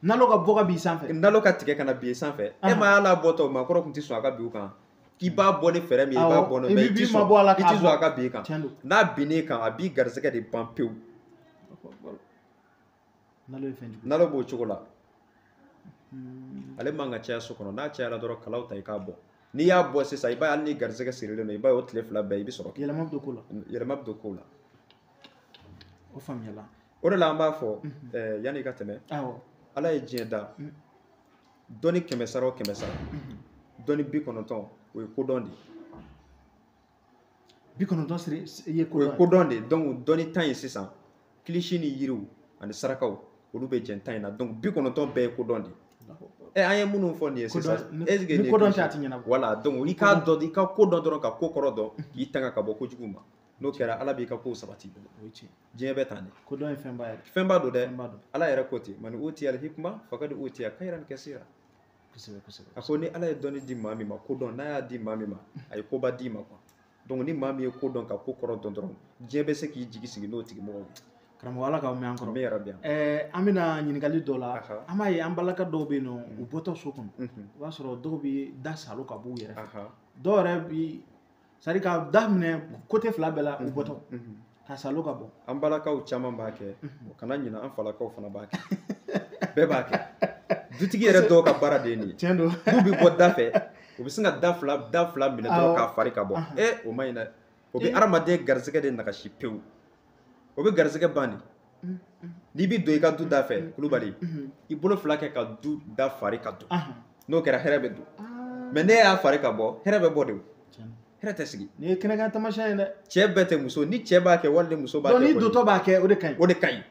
nalo ka bɔ ka bi sanfɛ nalo ka tigɛ kana bi sanfɛ ma ala bɔtɔ ma kɔrɔ kun ti sɔn a ka bi kan k'i b'a bɔ ni fɛrɛ min i b'a bɔ no mais i ti sɔn a ka bi kan n'a binne kan a b'i garisɛgɛ de ban pewu nalo b'o cogo la ale man ka caya so kɔnɔ n'a cayala dɔrɔn kalaw ta i k'a bɔ n'i y'a bɔ sisan i b'a hali ni garisɛgɛ sirilen don i b'a ye o tile 2 bɛɛ i bɛ sɔrɔ yɛlɛma bɛ don ko la o faamuyala o de la an b'a fɔ yanni i ka tɛmɛ ala ye diɲɛ da dɔnni 100 sara o 100 sara dɔnni 90 o ye kodɔn de ye 90 siri ye kodɔn de donc dɔnni 10 ye sisan kilisi ni yiriw ani sarakaw olu bɛ jɛn 10 in na donc 90 bɛɛ ye kodɔn de an ye minnu fɔ nin ye sisan est-ce que ni kodɔn tɛ a tɛ ɲɛnabɔ voilà donc i k'a dɔn i ka kodɔn dɔrɔn ka ko kɔrɔ dɔn k'i tanga ka bɔ kojugu ma n'o kɛra ala b'i ka kow sabati diɲɛ bɛ tan de kodɔn ye fɛnba ye fɛnba don dɛ ala yɛrɛ ko ten man utiya al-hikma faqad utiya khayran kaseera a ko ni ala ye dɔnni di maa min ma kodɔn n'a y'a di maa min ma a ye koba di ma quoi donc ni maa min ye kodɔn ka ko kɔrɔ dɔn dɔrɔn diɲɛ bɛ se k'i jigi sigi n'o tigi mɔgɔ ye karamɔgɔ ala k'aw mɛn an kɔrɔ an bɛna ɲininkali dɔ la an b'a ye an balaka dɔw bɛ yen nɔ u bɔtɔ so kɔnɔ i b'a sɔrɔ dɔw bɛ da salo ka b'u yɛrɛ fɛ dɔw yɛrɛ bi c'est à dire ka da minɛ côté 2 bɛɛ la u bɔtɔ ka salo ka bɔ an balakaw caman b'a kɛ kana ɲina an falakaw fana b'a kɛ bɛɛ b'a kɛ dutigi yɛrɛ dɔw ka baara de ye nin ye tiɲɛ don n'u bɛ bɔ da fɛ u bɛ sin ka da fila minɛ dɔrɔn k'a fari ka bɔ o ma ɲi dɛ o bɛ adamaden garisɛgɛ de nagasi pewu o bɛ garisɛgɛ ban de n'i bɛ don i ka du da fɛ kulubali i bolo 2 kɛ ka du da fari ka don n'o kɛra hɛrɛ bɛ don mais ne y'a fari ka bɔ hɛrɛ bɛ bɔ de o hɛrɛ tɛ sigi ni ye kɛnɛkan tamasiyɛn ye dɛ cɛ bɛɛ tɛ muso ni cɛ b'a kɛ wali ni muso b'a kɛ ni dotɔ b'a kɛ o de ka ɲi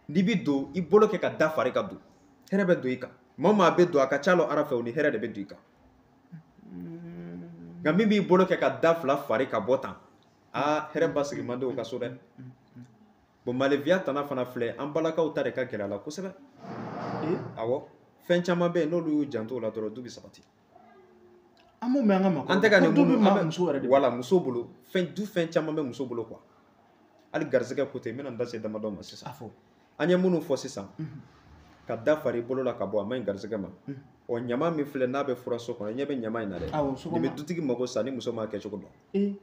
n'i bɛ don i bolo kɛ ka da fari ka don hɛrɛ bɛ don i kan maa bɛ don a ka ca lɔ ala fɛ o ni hɛrɛ de bɛ don i kan nka min b'i bolo kɛ ka da 2 fari ka bɔ tan hɛrɛ ba sigi man di o ka so dɛ bon maleviya tana fana filɛ an balakaw ta de ka gɛlɛ a la kosɛbɛ awɔ fɛn caman bɛ yen n'olu y'u janto o la dɔrɔn du bɛ sabati an b'o mɛn an ka makɔrɔ an tɛ ka nin du bɛ muso yɛrɛ de voilà muso bolo du fɛn caman bɛ muso bolo quoi hali garisɛgɛ ko ten n bɛna n da se damadɔ ma sisan an ye minnu fɔ sisan ka da fari i bolo la ka bɔ a ma ɲi garisɛgɛ ma ɲama min filɛ n'a bɛ fura so kɔnɔ i ɲɛ bɛ ɲama in na dɛ nin bɛ dutigi mago sa ni muso m'a kɛ cogo dɔn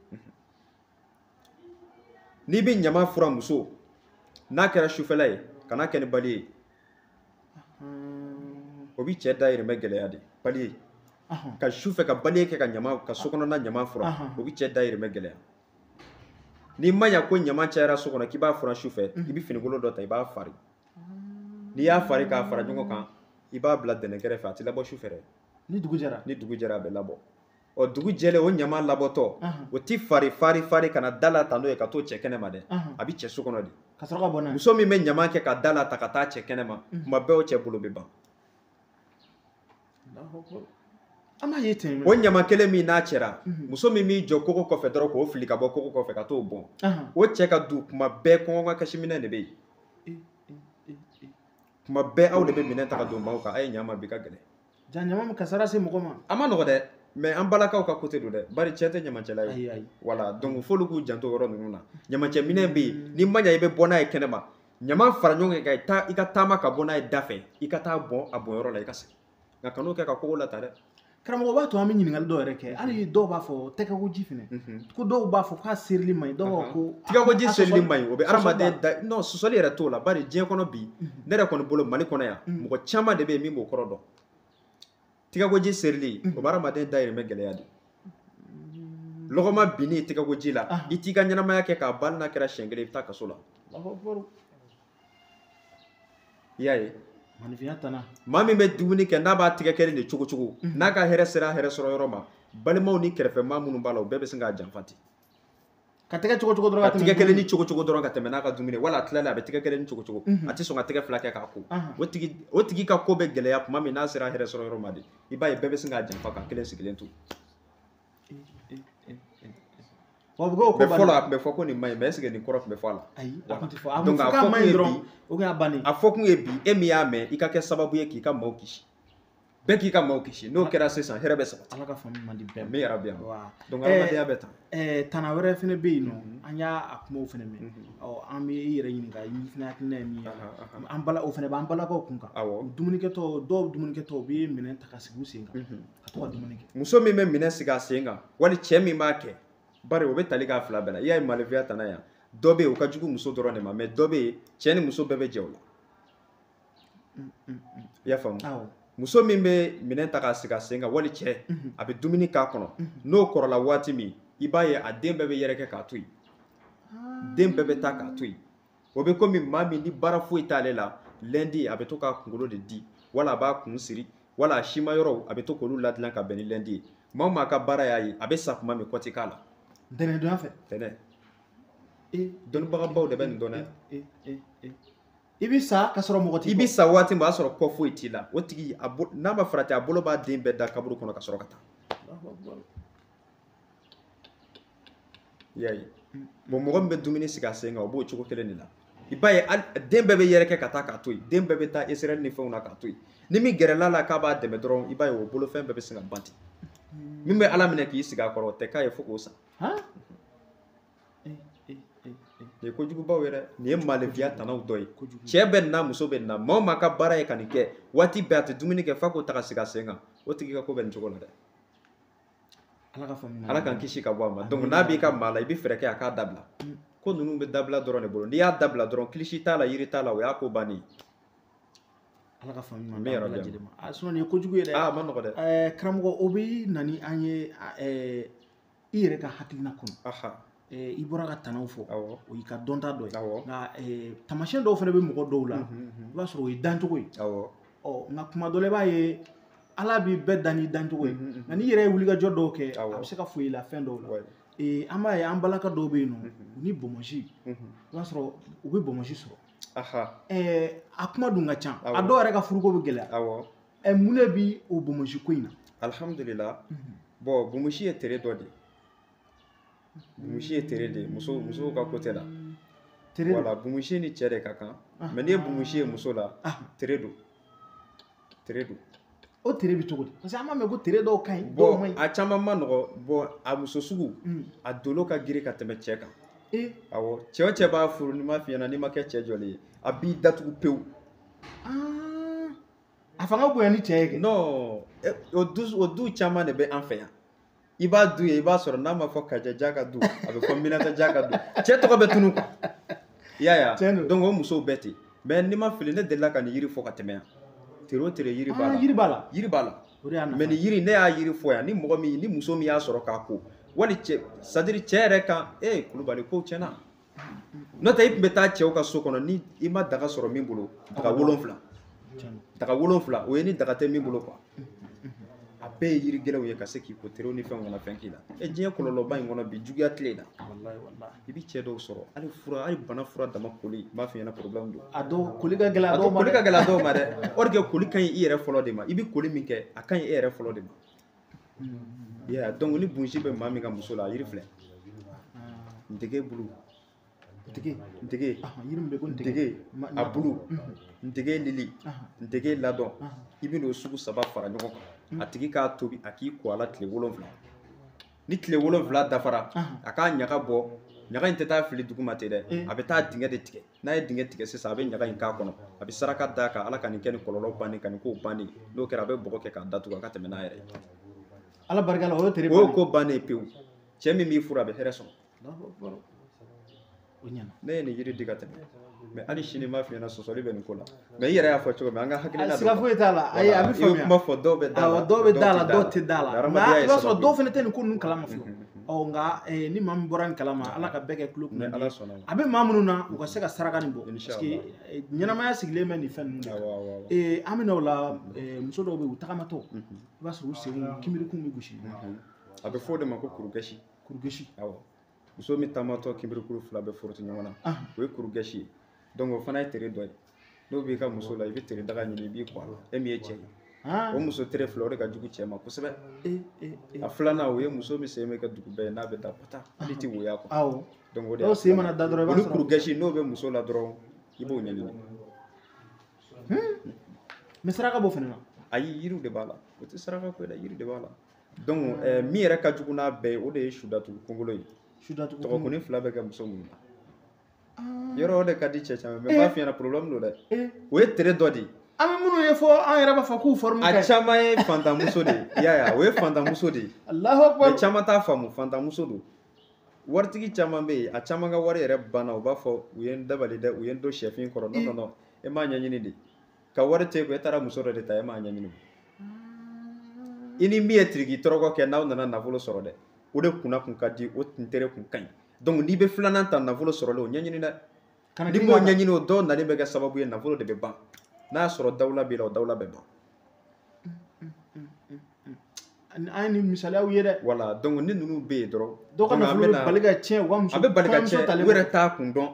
n'i bɛ ɲama fura muso n'a kɛra sufɛla ye kana kɛ ni bali ye o bɛ cɛ dahirimɛ gɛlɛya de bali ye ka sufɛ ka bali kɛ ka so kɔnɔna ɲama fura o bɛ cɛ dahirimɛ gɛlɛya n'i ma ɲa ko ɲama cayara so kɔnɔ k'i b'a fura sufɛ i bɛ finikolo dɔ ta i b'a fari n'i y'a fari k'a fara ɲɔgɔn kan i b'a bila dɛnɛ kɛrɛfɛ a tɛ labɔ sufɛ dɛ ni dugu jɛra a bɛ labɔ dugu jɛlen o ɲama labɔtɔ o ti fari kana da la tan n'o ye ka t'o cɛ kɛnɛ ma dɛ a bɛ cɛ so kɔnɔ de ka sɔrɔ ka bɔ n'a ye muso min bɛ ɲama kɛ ka da la ta ka taa cɛ kɛnɛ ma tuma bɛɛ o cɛ bolo bɛ ban an b'a ye ten o ɲama kelen min n'a cɛra muso min b'i jɔ kogo kɔfɛ dɔrɔn k'o fili ka bɔ kogo kɔfɛ ka t'o bɔn o cɛ ka du tuma bɛɛ kɔngɔ ka kasiminɛ de bɛ yen tuma bɛɛ aw de bɛ minɛn ta ka don baw kan a ye ɲama bi ka gɛlɛn ɲama min kasara se mɔgɔ ma a ma nɔgɔ dɛ mais an balakaw ka côté don dɛ bari cɛ tɛ ɲamacɛla ye voilà donc f'olu k'u janto yɔrɔ ninnu na ɲamacɛ minɛn bɛ yen ni ma ɲa i bɛ bɔ n'a ye kɛnɛ ma ɲama fara ɲɔgɔn kan i ka taama ka bɔ n'a ye da fɛ i ka taa bɔn a bɔnyɔrɔ la i ka segin nka kan'o kɛ ka kogo lata dɛ karamɔgɔ b'a to an bɛ ɲininkali dɔw yɛrɛ kɛ hali dɔw b'a fɔ tɛgɛkoji fɛnɛ ko dɔw b'a fɔ k'a serili man ɲi dɔw b'a fɔ ko tɛgɛkoji serili man ɲi o bɛ adamaden da non sɔsɔli yɛrɛ t'o la bari diɲɛ kɔnɔ bi ne yɛrɛ kɔni bolo Mali kɔnɔ yan mɔgɔ caman de bɛ yen min b'o kɔrɔ dɔn tɛgɛkoji serili o bɛ adamaden dahirimɛ gɛlɛya de lɔgɔma binni tɛgɛkoji la i t'i ka ɲɛnamaya kɛ k'a bali n'a kɛra siɲɛ kelen i bɛ taa kaso la i y'a ye maa min bɛ dumuni kɛ n'a b'a tɛgɛ kelen de cogo cogo n'a ka hɛrɛ sera hɛrɛ sɔrɔ yɔrɔ ma balimaw ni kɛrɛfɛ maa minnu b'a la o bɛɛ bɛ sin k'a janfa ten ka tɛgɛ cogo cogo dɔrɔn ka tɛgɛ kelen ni cogo cogo dɔrɔn ka tɛmɛ n'a ka dumuni wala a tilalen a bɛ tɛgɛ kelen ni cogo cogo a tɛ sɔn ka tɛgɛ 2 kɛ k'a ko o tigi ka ko bɛ gɛlɛya tuma min n'a sera hɛrɛ sɔrɔ yɔrɔ ma de i b'a ye bɛɛ bɛ sin k'a janfa ka kelen sigilen to mais fɔlɔ a tun bɛ fɔ ko nin ma ɲi mais est-ce que nin kɔrɔ tun bɛ fɔ a la ayi a tun tɛ fɔ a tun fɔ k'a ma ɲi dɔrɔn o y'a bannen a fɔ kun ye bi e min y'a mɛn i ka kɛ sababu ye k'i ka maaw kisi bɛɛ k'i ka maaw kisi n'o kɛra sisan hɛrɛ bɛ sabati ala ka faamu man di bɛɛ min yɛrɛ bɛ yan wa donc adamadenya bɛ tan tana wɛrɛ fɛnɛ bɛ yen nɔ an y'a kumaw fɛnɛ mɛn an bɛ i yɛrɛ ɲininka i fɛnɛ hakilina ye min ye an bala o fɛnɛ b'an balakaw kun kan dumunikɛtɔ dɔw dumunikɛtɔ u bɛ minɛn ta ka sigi u sen kan ka to ka dumuni kɛ muso min bɛ minɛn sigi a sen kan wali cɛ min b'a kɛ bari o bɛ tali k'a fila bɛɛ la i y'a ye malefiya tana yan dɔ bɛ yen o ka jugu muso dɔrɔn de ma mais dɔ bɛ yen cɛ ni muso bɛɛ bɛ jɛ o la i y'a faamu muso min bɛ minɛn ta k'a sigi a sen kan wali cɛ a bɛ dumuni k'a kɔnɔ n'o kɔrɔla waati min i b'a ye a den bɛɛ bɛ yɛrɛkɛ k'a to yen den bɛɛ bɛ taa k'a to yen o bɛ komi maa min ni baara foyi t'ale la lundi a bɛ to k'a kunkolo de di wala a b'a kun siri wala a sima yɔrɔw a bɛ to k'olu ladilan ka bɛn ni lundi ye maa o maa ka baara y'a ye a bɛ sa kuma min kɔ tɛ k'a la ntɛnɛndonya fɛ tɛnɛ dɔnnibagabaw de bɛ nin dɔn dɛ i bɛ sa ka sɔrɔ mɔgɔ t'i i bɛ sa waati min o y'a sɔrɔ kɔ foyi t'i la o tigi n'a ma farati a bolo b'a den bɛɛ da kaburu kɔnɔ ka sɔrɔ ka taa i y'a ye bon mɔgɔ min bɛ dumuni sigi a sen kan o b'o cogo kelen de la i b'a ye den bɛɛ bɛ yɛrɛkɛ ka taa k'a to yen den bɛɛ bɛ taa Israël ni fɛnw na k'a to yen ni min gɛrɛla la k'a b'a dɛmɛ dɔrɔn i b'a ye o bolofɛn bɛɛ bɛ se ka ban ten min bɛ Ala minɛ k'i sigi a kɔrɔ o tɛ k'a ye fo k'o sa nin ye kojugubaw ye dɛ nin ye malefiya tanaw dɔ ye cɛ bɛ nin na muso bɛ nin na maa o maa ka baara ye ka nin kɛ waati bɛɛ a tɛ dumuni kɛ f'a k'o ta ka sigi a sen kan o tigi ka ko bɛ nin cogo la dɛ Ala k'an kisi ka bɔ a ma donc n'a b'i ka maa la i bɛ fɛɛrɛ kɛ a k'a dabila ko ninnu bɛ dabila dɔrɔn de bolo n'i y'a dabila dɔrɔn kilisi t'a la yiri t'a la o y'a ko bannen ala ka faamu ma bɛɛ lajɛlen ma a sinon nin ye kojugu ye dɛ a ma nɔgɔ dɛ karamɔgɔ o bɛ na ni an ye i yɛrɛ ka hakilina kɔnɔ i bɔra ka tanaw fɔ o y'i ka dɔnta dɔ ye nka tamasiyɛn dɔw fana bɛ mɔgɔ dɔw la i b'a sɔrɔ o ye dancogo ye nka kuma dɔ la i b'a ye ala b'i bɛɛ dan ni dancogo ye nka n'i yɛrɛ ye wulikajɔ dɔw kɛ a bɛ se ka foyi la fɛn dɔw la an b'a ye an balaka dɔw bɛ yen nɔ u ni bɔnmɔsi i b'a sɔrɔ u bɛ bɔnmɔsi sɔrɔ a kuma dun ka ca a dɔw yɛrɛ ka furuko bɛ gɛlɛya mun de bi o bɔnmɔsi ko in na alhamdulillah bon bɔnmɔsi ye tere dɔ de ye bumusi ye tere de musow ka côté la voilà bumusi ni cɛ de ka kan mais n'i ye bumusi ye muso la tere don o tere bɛ cogo di parce que an b'a mɛn ko tere dɔw ka ɲi dɔw man ɲi a caman ma nɔgɔ bon a muso sugu a dolo ka girin ka tɛmɛ cɛ kan awɔ cɛ o cɛ b'a furu n'i ma f'i ɲɛna n'i ma kɛ cɛ jɔlen ye a b'i datugu pewu a fanga bonya ni cɛ ye non o du caman de bɛ an fɛ yan i b'a du ye i b'a sɔrɔ n'a ma fɔ kajaja ka du a bɛ fɔ minataja ka du cɛ tɔgɔ bɛ tunu quoi i y'a ye donc o musow bɛɛ ten mais n'i ma fili ne delila ka nin yiri fɔ ka tɛmɛ yan tere o tere yiri b'a la mais nin yiri ne y'a yiri fɔ yan ni mɔgɔ min ni muso min y'a sɔrɔ k'a ko wali cɛ c'est à dire cɛ yɛrɛ kan kulubali kow tiɲɛna n'o tɛ i tun bɛ taa cɛw ka so kɔnɔ ni i ma daga sɔrɔ min bolo daga 7 o ye ni daga tɛ min bolo quoi a bɛɛ ye yiri gɛlɛnw ye ka se k'i ko terew ni fɛnw kana fɛn k'i la diɲɛ kɔlɔlɔba in kɔnɔ bi juguya tile la i bɛ cɛ dɔw sɔrɔ hali bana fura dama koli n b'a f'i ɲɛna problème don a dɔw koli ka gɛlɛn a dɔw ma dɛ or que koli ka ɲi i yɛrɛ fɔlɔ de ma i bɛ koli min kɛ a ka ɲi e yɛrɛ fɔlɔ de ma donc ni bunsi bɛ maa min ka muso la a yiri filɛ ntege bulu ntege a bulu ntege lili ntege ladɔn i bɛ n'o sugu 3 fara ɲɔgɔn kan a tigi k'a tobi a k'i ko a la tile 7 ni tile 7 dafara a k'a ɲaga bɔ ɲaga in tɛ taa fili dugu ma ten dɛ a bɛ taa dingɛ de tigɛ n'a ye dingɛ tigɛ sisan a bɛ ɲaga in k'a kɔnɔ a bɛ saraka d'a kan ala ka nin kɛ nin kɔlɔlɔ bannen ka nin ko bannen n'o kɛra a bɛ bɔgɔ kɛ k'a datugu a ka tɛmɛ n'a yɛrɛ ye ala barika la o ye o ko bannen pewu cɛ min b'i furu a bɛ hɛrɛ sɔrɔ ne ye nin yiri di ka tɛmɛ mais hali sini m'a f'i ɲɛna sɔsɔli bɛ nin ko la mais i yɛrɛ y'a fɔ cogo min an ka hakilina siga foyi t'a la ayi a bɛ faamuya i ye kuma fɔ dɔw bɛ da la dɔw tɛ da la nka i b'a sɔrɔ dɔw fana tɛ nin ko ninnu kalama fɔlɔ nka ni maa min bɔra nin kalama ala ka bɛɛ kɛ tulo kun a bɛ maa minnu na u ka se ka saraka nin bɔ parce que ɲɛnamaya sigilen bɛ nin fɛn ninnu de kan an bɛ na o la muso dɔw bɛ yen u tagamatɔ i b'a sɔrɔ u senw kinbirikun bɛ gosi a bɛ fɔ o de ma ko kurugɛsi awɔ muso min taamatɔ kinbirikuru 2 bɛ foroto ɲɔgɔn na o ye kurugɛsi ye donc o fana ye tere dɔ ye n'o b'i ka muso la i bɛ tere daga ɲini i b'i kɔ a la e min ye cɛ ye o muso tere filɛ o de ka jugu cɛ ma kosɛbɛ a filanan o ye muso min sen bɛ kɛ dugu bɛɛ ye n'a bɛ da pata hali tɛ woya quoi donc o de sen mana da dɔrɔn i b'a sɔrɔ o ni kurugɛsi n'o bɛ muso la dɔrɔn i b'o ɲɛɲini mais saraka b'o fana na ayi yiriw de b'a la o tɛ saraka ko ye dɛ yiri de b'a la donc min yɛrɛ ka jugu n'a bɛɛ ye o de ye sudatugu kunkolo ye tɔgɔkuni 2 bɛ kɛ muso minnu na yɔrɔ o de ka di cɛ caman mais n b'a f'i ɲɛna problème don dɛ o ye tere dɔ de ye an bɛ minnu ye fɔ an yɛrɛ b'a fɔ k'u forme ka ɲi a caman ye fantanmuso de ye i y'a ye o ye fantanmuso de ye Allahu Akbar mais caman t'a faamu fantanmuso don waritigi caman bɛ yen a caman ka wari yɛrɛ banna u b'a fɔ u ye n dabali dɛ u ye n don sɛfin kɔrɔ non non non e m'a ɲɛɲini de ka wari t'e kun e taara muso dɔ de ta e m'a ɲɛɲini i ni min ye tiriki tɔrɔkɔ kɛ n'aw nana nafolo sɔrɔ dɛ o de kunna kun ka di o tun tere kun ka ɲi donc n'i bɛ filanan ta nafolo sɔrɔlen o ɲɛɲini dɛ ni m'o ɲɛɲini o dɔw nalen bɛ kɛ sababu ye nafolo de bɛ ban n'a y'a sɔrɔ dawula b'i la o dawula bɛ ban an ye nin misaliyaw ye dɛ voilà donc ni ninnu bɛ yen dɔrɔn dɔw ka nafolo bɛ bali ka tiɲɛ u ka muso a bɛ bali ka tiɲɛ u yɛrɛ t'a kun dɔn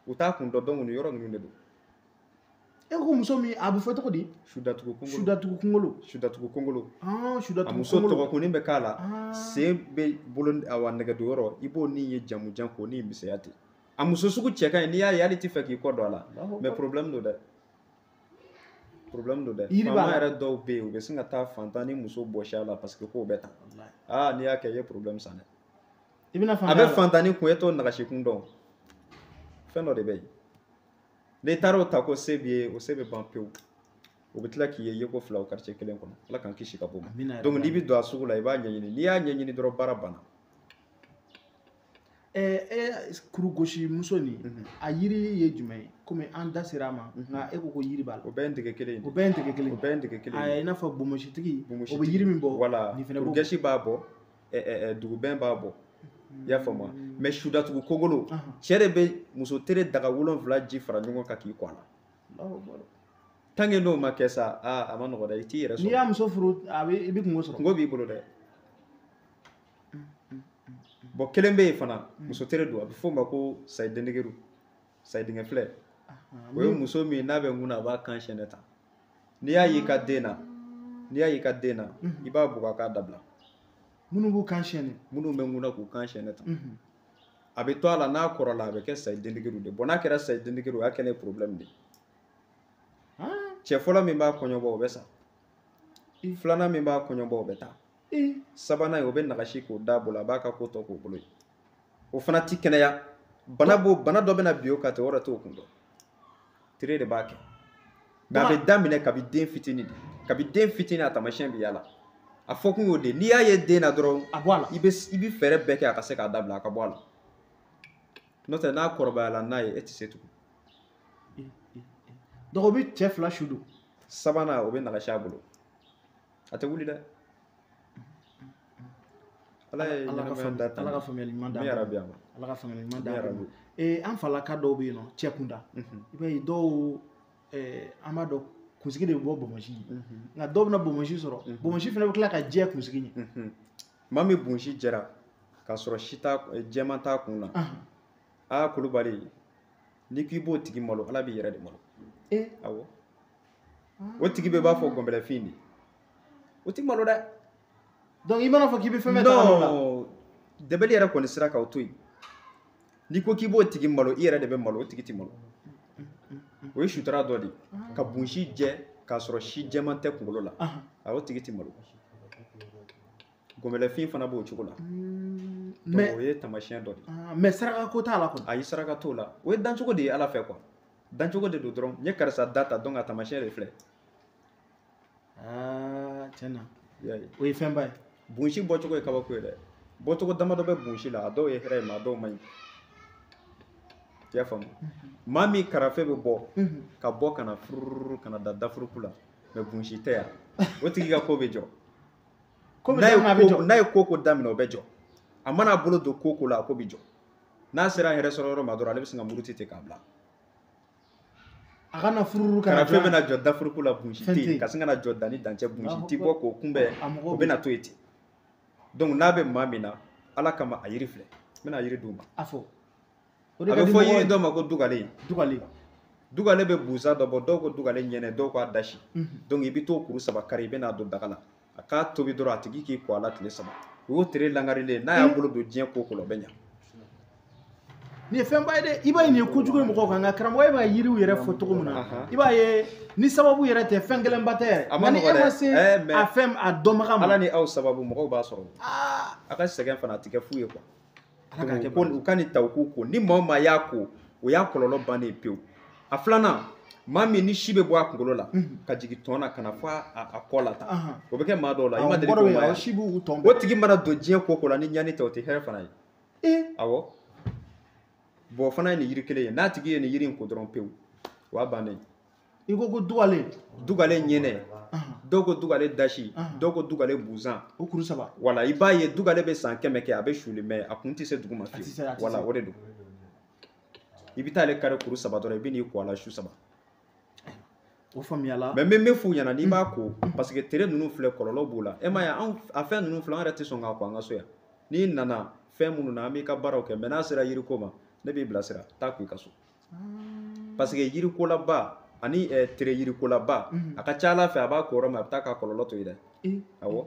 u t'a kun dɔn donc nin yɔrɔ ninnu de don e ko muso min a bɛ fɔ cogo di sudatugu kunkolo sudatugu kunkolo sudatugu kunkolo sudatugu a muso kunkolo tɔgɔkunin bɛ k'a la sen bɛ bolo awa nɛgɛdo yɔrɔ i b'o ni ye jamujan k'o ni misɛnya ten a muso sugu cɛ ka ɲi n'i y'a ye hali t'i fɛ k'i kɔ don a la mais problème don dɛ problème don dɛ faama yɛrɛ dɔw bɛ yen u bɛ sin ka taa fantan ni muso bɔsi a la parce que k'o bɛ tan n'i y'a kɛ i ye problème san dɛ a bɛ fantanni kun e t'o nagasi kun dɔn fɛn dɔ de bɛ yen n'i taara o ta ko se b'i ye o se bɛ ban pewu o bɛ tila k'i ye yeko fila o quartier kelen kɔnɔ ala k'an kisi ka bɔ ma donc n'i bɛ don a sugu la i b'a ɲɛɲini n'i y'a ɲɛɲini dɔrɔn baara banna kuru gosi muso nin a yiri ye jumɛn ye komi an da sera a ma nka e ko ko yiri b'a la o bɛɛ ye ntige kelen ye o bɛɛ ye ntige kelen o bɛɛ ye ntige kelen ye i n'a fɔ bomositigi o bɛ yiri min bɔ voilà nin fɛnɛ kurugɛsi b'a bɔ dugubɛn b'a bɔ i y'a faamu mais sudatugu kogolo cɛ de bɛ muso tere daga 7 ji fara ɲɔgɔn kan k'i kɔ a la tant que n'o ma kɛ sa a ma nɔgɔ dɛ i t'i yɛrɛ sɔrɔ n'i y'a muso furu i bɛ kungo sɔrɔ kungo b'i bolo dɛ bon kelen bɛ yen fana muso tere don a bɛ f'o ma ko sayi dendegeru sayi dingɛ filɛ o ye muso min n'a bɛ mun na a b'a kan sɛnɛ ta n'i y'a ye i ka den na i b'a bugɔ a k'a dabila minnu b'u kan sɛnɛ minnu bɛ mun na k'u kan sɛnɛ ta a bɛ to a la n'a kɔrɔla a bɛ kɛ sayi dendegeru de bon n'a kɛra sayi dendegeru o y'a kɛlen problème de cɛ fɔlɔ min b'a kɔɲɔbɔ o bɛ sa filanan min b'a kɔɲɔbɔ o bɛ taa sabanan ye o bɛ nagasi k'o da bolo a b'a ka ko tɔ k'o bolo ye o fana ti kɛnɛya bana dɔ bɛna bi o kan ten o yɛrɛ t'o kun dɔn tere de b'a kɛ mais a bɛ daminɛ kabi den fitinin a taamasiyɛn bɛ yala a fɔ kun y'o de n'i y'a ye den na dɔrɔn a bɔ a la i bɛ fɛɛrɛ bɛɛ kɛ a ka se k'a dabila a ka bɔ a la n'o tɛ n'a kɔrɔbayala n'a ye e tɛ se tugun donc o bɛ cɛ 2 su don sabanan o bɛ nagasi a bolo a tɛ wuli dɛ ala ka faamuyali ɲuman d'a ma ala ka faamuyali ɲuman d'a ma an falaka dɔw bɛ yen nɔ cɛ kunda i b'a ye dɔw an b'a dɔn kunsigi de bɛ bɔ bonbonsi nka dɔw bɛna bonbonsi sɔrɔ bonbonsi fana bɛ tila ka jɛ kunsigi ɲɛ maa min bonsi jɛra k'a sɔrɔ jɛman t'a kun na Kulubali n'i k'i b'o tigi malo ala b'i yɛrɛ de malo awɔ o tigi bɛɛ b'a fɔ gɔnbɛlɛfin de o ti malo dɛ donc i mana fɔ k'i bɛ fɛn bɛɛ ta ka la dɛbɛli yɛrɛ kɔni sera k'aw to yen n'i ko k'i b'o tigi malo i yɛrɛ de bɛ malo o tigi ti malo o ye sutura dɔ de ka bonsi jɛ k'a sɔrɔ si jɛman tɛ kunkolo la o tigi ti malo gɔnbɛlɛfin fana b'o cogo la donc o ye taamasiyɛn dɔ de mais saraka ko t'a la kɔni ayi saraka t'o la o ye dancogo de ye ala fɛ quoi dancogo de don dɔrɔn n ye karisa da ta donc a taamasiyɛn de filɛ tiɲɛ na o ye fɛnba ye bonsi bɔcogo ye kabako ye dɛ bɔcogo damadɔ bɛ bonsi la a dɔw ye hɛrɛ ye mais a dɔw man ɲi i y'a faamu maa min karafe bɛ bɔ ka bɔ ka na fururu ka na da dafuruku la mais bonsi tɛ yan o tigi ka ko bɛ jɔ n'a ye ko daminɛ o bɛ jɔ a mana a bolo don ko la a ko bɛ jɔ n'a sera a yɛrɛ sɔrɔ yɔrɔ ma dɔrɔn ale bɛ sin ka muruti ten k'a bila a kana fururu kana karafe bɛna jɔ dafuruku la bonsi tɛ yen ka sin ka na jɔ dani dancɛ bonsi ti bɔ k'o kunbɛn o bɛna to yen ten donc n'a bɛ maa min na ala kama a yiri filɛ n bɛna yiri d'u ma a bɛ fɔ yiri dɔ ma ko dugale bɛ busa dɔ bɔ dɔw ko dugale ɲɛnɛ dɔw ko a dasi donc i bɛ t'o kuru 3 kari i bɛna don daga la a k'a tobi dɔrɔn a tigi k'i ko a la tile 3 o y'o tere langarilen n'a y'a bolo don diɲɛ ko la o bɛ ɲa ni fɛn ba ye dɛ i b'a ye nin ye kojugu ye mɔgɔw kan nka karamɔgɔ e b'a ye yiriw yɛrɛ fɔ cogo min na i b'a ye ni sababu yɛrɛ tɛ fɛn gɛlɛnba tɛ yɛrɛ nka ni e ma se a fɛn a dɔnbaga ma ala ni aw sababu mɔgɔw b'a sɔrɔ a ka sɛgɛn fana a tɛ kɛ fu ye quoi u ka nin ta u k'u ko ni maa o maa y'a ko o y'a kɔlɔlɔ bannen pewu a filanan maa min ni si bɛ bɔ a kunkolo la ka jigin tɔn na ka na fɔ a kɔ la tan o bɛ kɛ maa dɔw la i ma deli k'o maa ye o tigi mana don diɲɛ ko ko la ni ɲani tɛ o tɛ hɛrɛ fana ye awɔ bon fana ye nin yiri kelen ye n'a tigi ye nin yiri in ko dɔrɔn pewu o y'a bannen i ko ko dugalen ɲɛnɛ dɔw ko dugale dasi dɔw ko dugale buzan o kuru saba wala i b'a ye dugale bɛ san 100 kɛ a bɛ suli mɛ a kun tɛ se dugu ma fiyewu wala o de don i bɛ taa ale kari kuru saba dɔrɔn i bɛ n'i ko a la su saba o faamuyala mais n bɛ f'u ɲɛna n'i b'a ko parce que tere ninnu filɛ kɔlɔlɔ b'u la e ma ye a fɛn ninnu filɛ an yɛrɛ tɛ sɔn k'a ko an ka so yan n'i nana fɛn minnu na an b'i ka baaraw kɛ mais n'a sera yiriko ma ne b'i bilasira taa ko i ka so parce que yirikolaba ani tere yirikolaba a ka ca ala fɛ a b'a ko yɔrɔ min a bɛ taa k'a kɔlɔlɔ to i dɛ awɔ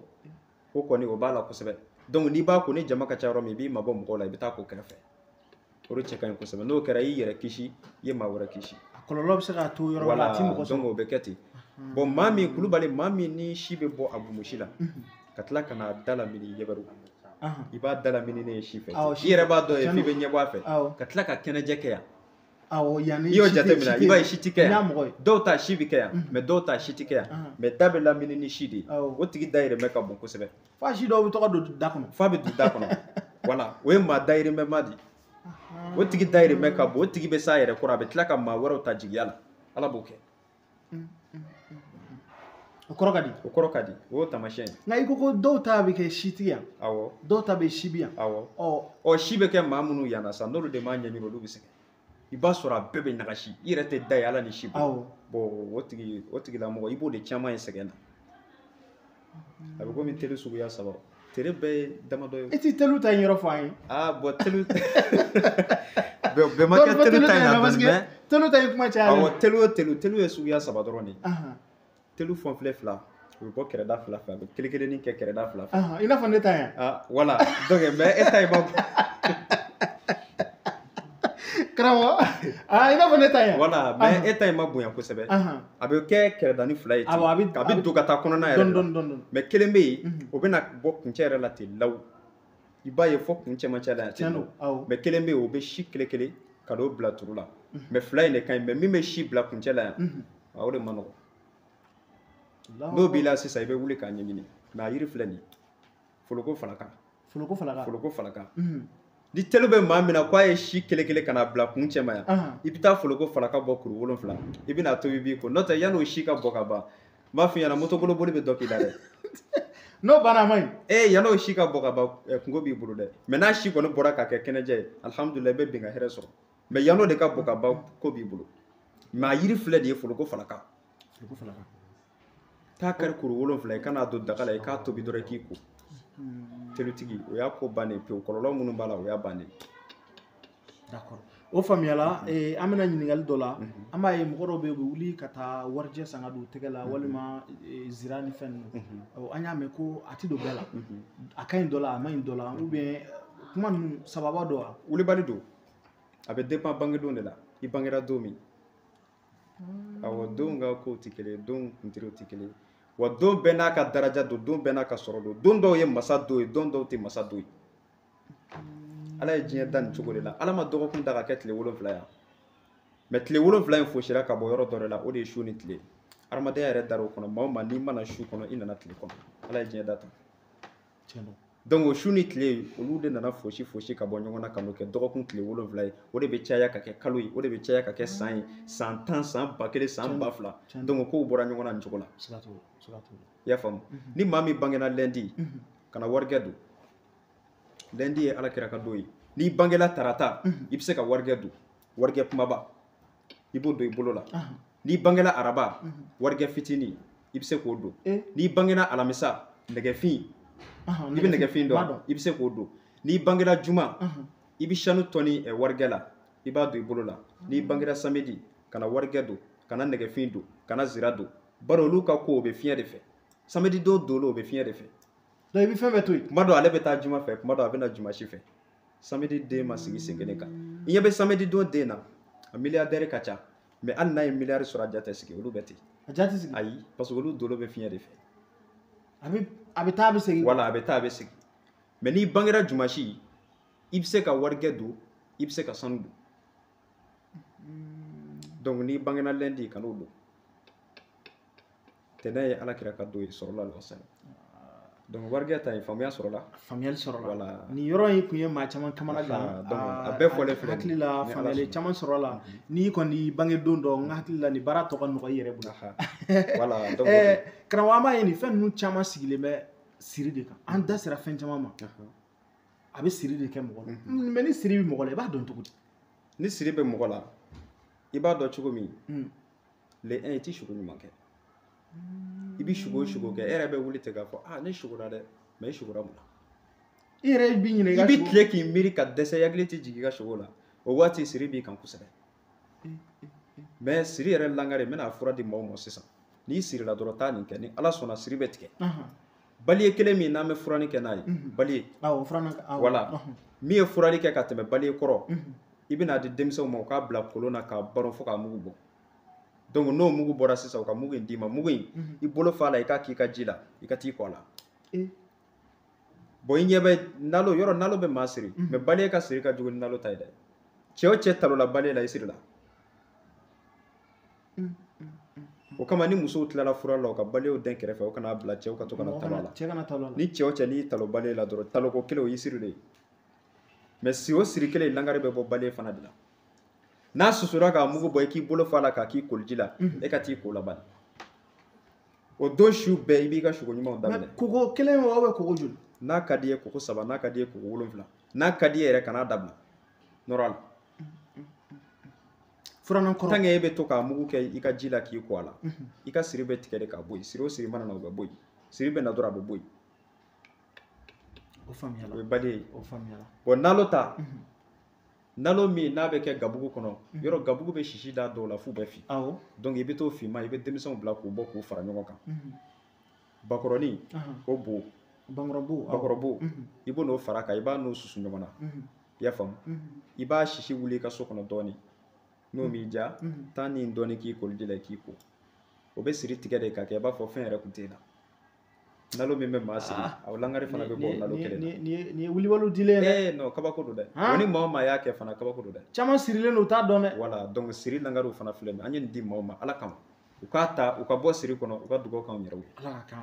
o kɔni o b'a la kosɛbɛ donc n'i b'a ko ni jama ka ca yɔrɔ min i b'i mabɔ mɔgɔw la i bɛ taa ko kɛrɛfɛ o de cɛ ka ɲi kosɛbɛ n'o kɛra i yɛrɛ kisi i ye maa wɛrɛ kisi kɔlɔlɔ bɛ se k'a to yɔrɔ la a ti mɔgɔ sɔrɔ donc o bɛ kɛ ten bon maa min kulubali maa min ni si bɛ bɔ a gumusi la ka tila ka n'a da lamini yɛbɛru i b'a da lamini ne ye si fɛ i yɛrɛ b'a dɔn f'i bɛ ɲɛbɔ a fɛ ka tila ka kɛnɛjɛ kɛ yan i y'o jateminɛ i b'a ye si tɛ kɛ yan dɔw ta si bɛ kɛ yan mais dɔw ta si tɛ kɛ yan mais da bɛ lamini ni si de ye o tigi dayirimɛ ka bon kosɛbɛ f'a si dɔw bɛ tɔgɔ don da kɔnɔ f'a bɛ don da kɔnɔ voilà o ye maa dayirimɛma de o tigi dayirimɛ ka bon o tigi bɛ s'a yɛrɛ kɔrɔ a bɛ tila ka maa wɛrɛw ta jigiya la ala b'o kɛ o kɔrɔ ka di o y'o taamasiyɛn ye nka i ko ko dɔw ta bɛ kɛ sitigi yan awɔ dɔw ta bɛ sibi yan awɔ ɔ si bɛ kɛ maa minnu yanna sa n'olu de m'a ɲɛɲini olu bɛ sɛgɛn i b'a sɔrɔ a bɛɛ bɛ ɲagasi i yɛrɛ tɛ da ye ala ni si bɔ bon o tigilamɔgɔ i b'o de caman ye sɛgɛn na a bɛ komi teli suguya saba tere bɛɛ ye damadɔ ye i ti telu ta in yɔrɔ fɔ an ye bon telu bɛɛ ma kɛ telu ta in na dɔɔni mais telu ta in kuma caya awɔ telu ye suguya saba dɔrɔn de ye telu fɔnfilɛ fila o bɛ bɔ kɛrɛda fila fɛ a bɛ kelen kelennin kɛ kɛrɛda fila fɛ i n'a fɔ ne ta yan voilà donc mais e ta in ma karamɔgɔ i n'a fɔ ne ta yan voilà mais e ta in ma bonya kosɛbɛ a bɛ kɛ kɛrɛdani fila ye ten a bɛ don ka taa kɔnɔna yɛrɛ la mais kelen bɛ yen o bɛna bɔ kuncɛ yɛrɛ la ten law i b'a ye fɔ kun cɛmancɛ la yan ten mais kelen bɛ yen o bɛ si kelen kelen ka n'o bila turu la mais fila in de ka ɲi mais min bɛ si bila kuncɛ la yan o de ma nɔgɔn n'o b'i la sisan i bɛ wuli k'a ɲɛɲini mais a yiri filɛ nin ye foloko falaka ni telu bɛ maa min na k'a ye si kelen kelen ka na bila kun cɛ ma yan i bɛ taa foloko falaka bɔ kuru 7 i bɛ na tobi b'i ko n'o tɛ yan'o si ka bɔ ka ban n b'a f'i ɲɛna moto boloboli bɛ dɔ k'i la dɛ n'o banna a ma ɲi yan'o si ka bɔ ka ban kungo b'i bolo dɛ mais n'a si kɔni bɔra ka kɛ kɛnɛjɛ ye alihamudulilayi i bɛ bin ka hɛrɛ sɔrɔ mais yan'o de ka bɔ ka ban ko b'i bolo mais a yiri filɛ de ye foloko falaka taa kari kuru 7 i kana don daga la i k'a tobi dɔrɔn i k'i ko telutigi o y'a ko bannen pewu kɔlɔlɔ minnu b'a la o y'a bannen d'accord o faamuyala an bɛna ɲininkali dɔ la an b'a ye mɔgɔ dɔw bɛ yen u bɛ wuli ka taa warijɛ san ka don u tɛgɛ la walima zira ni fɛn ninnu an y'a mɛn ko a tɛ don bɛɛ la a ka ɲi dɔ la a ma ɲi dɔ la ou bien kuma ninnu sababa dɔ wa wulibali don a bɛ dépend bangedenw de la i bangera don min awɔ denw ka kow tɛ kelen ye denw kuntiriw tɛ kelen ye wa don bɛɛ n'a ka daraja don don bɛɛ n'a ka sɔrɔ don don dɔw ye masa don ye don dɔw tɛ masa don ye ala ye diɲɛ da nin cogo de la ala ma dɔgɔkun da ka kɛ tile 7 yan mais tile 7 in fosira ka bɔ yɔrɔ dɔ de la o de ye su ni tile adamadenya yɛrɛ dar'o kɔnɔ maa o maa n'i mana su kɔnɔ i nana tile kɔnɔ ala ye diɲɛ da tan donc o su ni tile olu de nana fosi ka bɔ ɲɔgɔn na ka n'o kɛ dɔgɔkun tile 7 ye o de bɛ caya ka kɛ kalo ye o de bɛ caya ka kɛ san ye san 10 san 1000 san 2000 donc kow bɔra ɲɔgɔn na nin cogo la i y'a faamu ni maa min bangena lundi kana warigɛ don lundi ye alakira ka don ye n'i bangela tarata i bɛ se ka warigɛ don warigɛ kumaba i b'o don i bolo la n'i bangela araba warigɛ fitinin i bɛ se k'o don n'i bangena alamisa nɛgɛfin i bɛ nɛgɛfin dɔn i bɛ se k'o don n'i bangera juma i bɛ sanu tɔni warigɛ la i b'a don i bolo la n'i bangera samedi kana warigɛ don kana nɛgɛfin don kana zira don bari olu ka ko o bɛ fiɲɛ de fɛ samedi don o bɛ fiɲɛ de fɛ donc i bɛ fɛn bɛɛ to yen kuma dɔ ale bɛ taa juma fɛ kuma dɔ a bɛ na juma si fɛ samedi den ma sigi sen kelen kan i ɲɛ bɛ samedi don den na a milliardaire ka ca mais hali n'a ye milliard sɔrɔ a ja tɛ sigi olu bɛ ten a ja tɛ sigi ayi parce que olu dolo bɛ fiɲɛ de fɛ a bɛ taa a bɛ segin wala a bɛ taa a bɛ segin mais n'i bangera jumasi i bɛ se ka warikɛ don i bɛ se ka sanu don donc n'i bangena lundi kan'o don tɛnɛ ye alakira ka don ye sallallahu alaihi wasallam donc warikɛ ta ye faamuya sɔrɔla faamuyali sɔrɔla voilà nin yɔrɔ in kun ye maa caman kamana gan a bɛɛ fɔlen filɛ hakili la faamuyali caman sɔrɔla n'i kɔni bange don dɔ n hakili la nin baara tɔ ka nɔgɔ i yɛrɛ bolo voilà donc karamɔgɔ an b'a ye nin fɛn ninnu caman sigilen bɛ siri de kan an da sera fɛn caman ma a bɛ siri de kɛ mɔgɔ la mais ni siri bɛ mɔgɔ la i b'a dɔn cogo di ni siri bɛ mɔgɔ la i b'a dɔn cogo min le 1 i ti sugo ɲuman kɛ i bi sugo kɛ e yɛrɛ bɛ wuli ten k'a fɔ ne sugora dɛ mais i sugora mun na i yɛrɛ b'i ɲininka i bi tile k'i miiri ka dɛsɛ i hakili tɛ jigin i ka sugo la o waati siri b'i kan kosɛbɛ mais siri yɛrɛ langare n bɛna fura di maaw ma sisan n'i sirila dɔrɔn taa nin kɛ ni ala sɔnna siri bɛ tigɛ baliye kelen min n'an bɛ furani kɛ n'a ye baliye voilà min ye furani kɛ ka tɛmɛ baliye kɔrɔ i bɛna di denmisɛnw ma u k'a bila kolon na k'a baron fo k'a mugu bɔ donc n'o mugu bɔra sisan u ka mugu in d'i ma mugu in i bolo fa la i k'a k'i ka ji la i ka t'i kɔ a la bon i ɲɛ bɛ nalo yɔrɔ nalo bɛ maa siri mais baliye ka siri ka jugu ni nalo ta ye dɛ cɛ o cɛ talola baliye la i sirila o kama ni musow tilala fura la u ka baliyew den kɛrɛfɛ o kana bila cɛw ka to kana talo a la ni cɛ o cɛ n'i talo baliye la dɔrɔn taloko kelen o y'i siri de ye mais si o siri kelen langare bɛ bɔ baliye fana de la n'a susura k'a mugu bɔ i k'i bolo fa la k'a k'i koliji la e ka t'i ko labani o don su bɛɛ i b'i ka sugo ɲumanw daminɛ kogo kelen o bɛ kogo joli n'a ka di ye kogo 3 n'a ka di ye kogo 7 n'a ka di ye yɛrɛ kan'a dabila nɔrɔ la furanan kɔrɔ tant que e bɛ to k'a mugu kɛ i ka ji la k'i ko a la i ka siri bɛ tigɛ de k'a bɔ yen siri o siri mana na o bɛ bɔ yen siri bɛ na dɔrɔn a bɛ bɔ yen o faamuyala o ye baliye ye o faamuyala bon nalo ta nalo min n'a bɛ kɛ gabugu kɔnɔ yɔrɔ gabugu bɛ sisi da dɔw la f'u bɛ fin donc i bɛ t'o finma i bɛ denmisɛnw bila k'u bɔ k'u fara ɲɔgɔn kan bakɔrɔni o bo bakɔrɔbo i b'o n'o fara kan i b'a n'o susu ɲɔgɔn na i y'a faamu i b'a sisi wuli i ka so kɔnɔ dɔɔni n'o m'i diya taa nin dɔɔni k'i koliji la i k'i ko o bɛ siri tigɛ de ka kɛ i b'a fɔ fɛn yɛrɛ tun tɛ na nalo min bɛ maa siri a langare fana bɛ bɔ nalo kelen na nin ye wulibalo dilen dɛ non kabako don dɛ o ni maa o maa y'a kɛ fana kabako don dɛ caman sirilen don u t'a dɔn dɛ voilà donc siri langarew fana filɛ nin an ye nin di maaw ma ala kama u k'a ta u ka bɔ siri kɔnɔ u ka dugawu k'anw yɛrɛw ye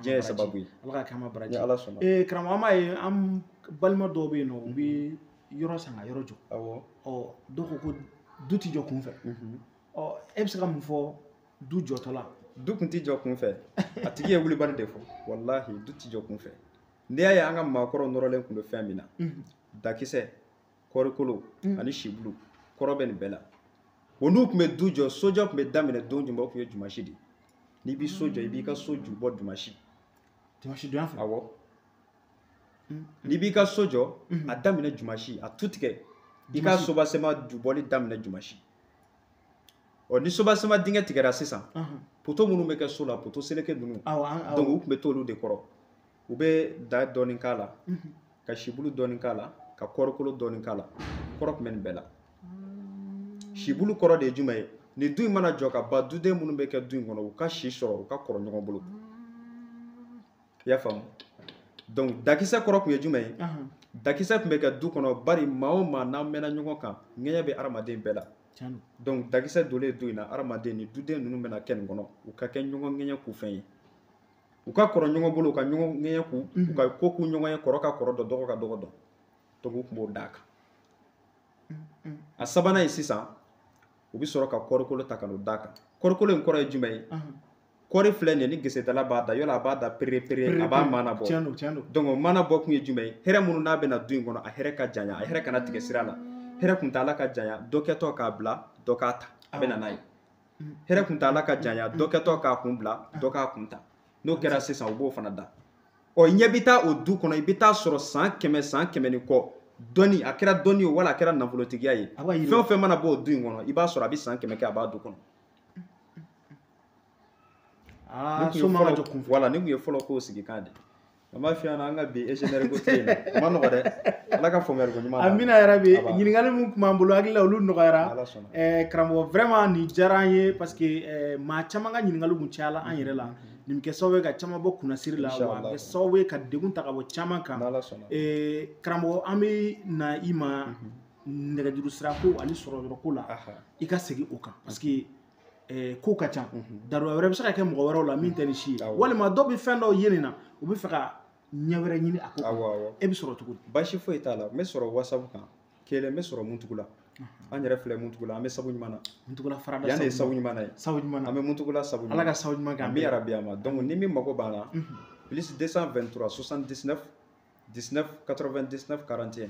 diɲɛ ye sababu ye ala ka kɛ an ma baraji ni ala sɔnna karamɔgɔ an b'a ye an balima dɔw bɛ yen nɔ u bɛ yɔrɔ san ka yɔrɔ jɔ awɔ dɔw ko ko du tɛ jɔ kunfɛ e bɛ se ka mun fɔ du jɔtɔ la du kun tɛ jɔ kunfɛ a tigi ye wulibali de fɔ walahi du tɛ jɔ kunfɛ n'i y'a ye an ka maakɔrɔw nɔrɔlen tun bɛ fɛn min na dakisɛ kɔɔrikolo ani sibulu kɔrɔ bɛ nin bɛɛ la o n'u tun bɛ du jɔ sojɔ tun bɛ daminɛ don jumɛn o tun ye jumasi de n'i bɛ so jɔ i b'i ka so ju bɔ jumasi donya fɛ awɔ n'i b'i ka so jɔ a daminɛ jumasi a tu tigɛ i ka sobasema ju bɔli daminɛ jumasi ni sobasema dingɛ tigɛra sisan poto minnu bɛ kɛ so la poto seleke ninnu donc u tun bɛ t'olu de kɔrɔ u bɛ da dɔɔni k'a la ka sibulu dɔɔni k'a la ka kɔɔrikolo dɔɔni k'a la kɔrɔ tun bɛ nin bɛɛ la sibulu kɔrɔ de ye jumɛn ye ni du in mana jɔ ka ban duden minnu bɛ kɛ du in kɔnɔ u ka si sɔrɔ u ka kɔrɔ ɲɔgɔn bolo i y'a faamu donc dakisɛ kɔrɔ tun ye jumɛn ye dakisɛ tun bɛ kɛ du kɔnɔ bari maa o maa n'an mɛnna ɲɔgɔn kan ŋɛɲɛ bɛ adamaden bɛɛ la donc dakisɛ donnen du in na adamaden ni duden ninnu bɛna kɛ nin kɔnɔ u ka kɛ ɲɔgɔn ŋɛɲɛ k'u fɛn ye u ka kɔrɔ ɲɔgɔn bolo u ka ɲɔgɔn ŋɛɲɛ k'u u ka ko k'u ɲɔgɔn ye kɔrɔ ka kɔrɔ dɔn dɔgɔ ka dɔgɔ dɔn donc u tun b'o d'a kan a sabanan ye sisan u bɛ sɔrɔ ka kɔɔrikolo ta ka n'o d'a kan kɔɔrikolo in kɔrɔ ye jumɛn ye kɔɔri filɛ nin ye ni gesedala b'a da yɔrɔ a b'a da pere a b'a mana bɔ donc o mana bɔ kun ye jumɛn ye hɛrɛ minnu n'a bɛna du in kɔnɔ a hɛrɛ ka janya a hɛrɛ kana tigɛ sira la hɛrɛ kuntala ka janya dɔ kɛtɔ k'a bila dɔ k'a ta a bɛ na n'a ye hɛrɛ kuntala ka janya dɔ kɛtɔ k'a kun bila dɔ k'a kun ta n'o kɛra sisan u b'o fana da ɔ ɲɛ bɛ taa o du kɔnɔ i bɛ taa sɔrɔ san kɛmɛ ni kɔ dɔnni a kɛra dɔnni ye wala a kɛra nafolotigiya ye fɛn o fɛn mana bɔ o du in kɔnɔ i b'a sɔrɔ a bɛ san 100 kɛ a b'a du kɔnɔ so ma jɔ kun voilà ni kun ye fɔlɔ k'o sigi kan de ma fi ana anga bi engineer ko tena ma no gade ala ka fomer ko nyuma amina yarabi ñingal mu kuma mbulu ak la lu no gara kramo vraiment ni jaranye parce que ma chama nga ñingal mu ciala an yere la nim ke sowe ga chama bokku na sirla wa ke sowe ka degun ta ko chama kan kramo ami na ima nega juru srako ali soro ko la ika segi o kan parce que ko ka ca daro wɛrɛ bɛ se ka kɛ mɔgɔ wɛrɛw la min tɛ ni si ye walima dɔ bɛ fɛn dɔw yeli na u bɛ fɛ ka ɲɛ wɛrɛ ɲini a ko e bɛ sɔrɔ cogo di basi foyi t'a la n bɛ sɔrɔ whatsapp kan kelen n bɛ sɔrɔ Muntugu la an yɛrɛ filɛ Muntugu la an bɛ sabu ɲuman na Muntugu la farada yanni sabu ɲuman na ye sabu ɲuman na an bɛ Muntugu la sabu ɲuman ala ka sabu ɲuman kɛ an bɛ yarabi a ma donc ni min mago b'an na plus 223 79 19 99 41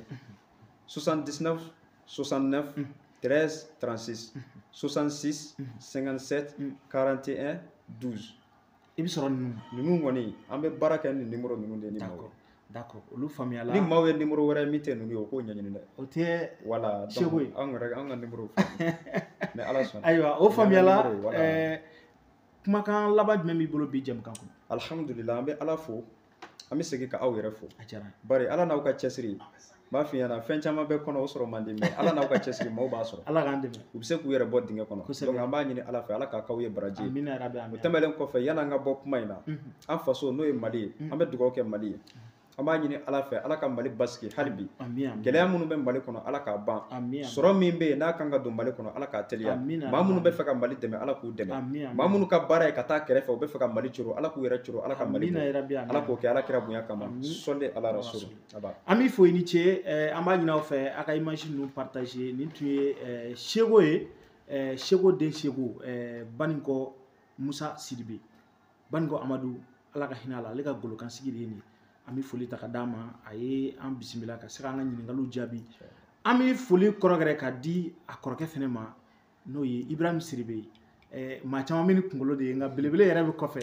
79 69 13 36 66 57 41 12 i bɛ sɔrɔ ninnu kɔni an bɛ baara kɛ ni numéro ninnu de ni maaw d'accord olu faamuyala ni maaw ye numéro wɛrɛ min tɛ ninnu ye o k'o ɲɛɲini dɛ o tɛ voilà donc an ka numéro mais ala sɔnna ayiwa o faamuyala kumakan laban jumɛn b'i bolo bi jɛmukan kɔnɔ alhamdulillah an bɛ ala fo an bɛ segin ka aw yɛrɛ fo a diyara bari ala n'aw ka cɛsiri b'a f'i ɲɛna fɛn caman bɛ kɔnɔ o sɔrɔ man di mais ala n'aw ka cɛsiri maaw b'a sɔrɔ ala k'an dɛmɛ u bɛ se k'u yɛrɛ bɔ dingɛ kɔnɔ donc an b'a ɲini ala fɛ ala k'a k'aw ye baraji ye amina yarabi o tɛmɛlen kɔfɛ yan'an ka bɔ kuma in na an faso n'o ye Mali ye an bɛ dugawu kɛ Mali ye an b'a ɲini ala fɛ ala ka Mali basigi hali bi gɛlɛya minnu bɛ Mali kɔnɔ ala k'a ban sɔrɔ min bɛ yen n'a kan ka don Mali kɔnɔ ala k'a teliya maa minnu bɛ fɛ ka Mali dɛmɛ ala k'u dɛmɛ maa minnu ka baara ye ka taa kɛrɛfɛ u bɛ fɛ ka Mali coro ala k'u yɛrɛ coro ala ka Mali bɔ ala k'o kɛ ala kira bonya kama sɔli ala rasulu an b'i fo i ni ce an b'a ɲini aw fɛ a ka image ninnu partager nin tun ye Seko ye Seko den Seko Banikɔ Musa Sidibe Banikɔ Amadu ala ka hinɛ a la ale ka golokan sigi de ye nin an bɛ foli ta ka d'a ma a ye an bisimila ka se k'an ka ɲininkaliw jaabi an bɛ foli kɔrɔgɛrɛ ka di a kɔrɔkɛ fɛnɛ ma n'o ye Ibrahim Sidibe maa caman bɛ ni kunkolo de ye nka belebele yɛrɛ bɛ kɔfɛ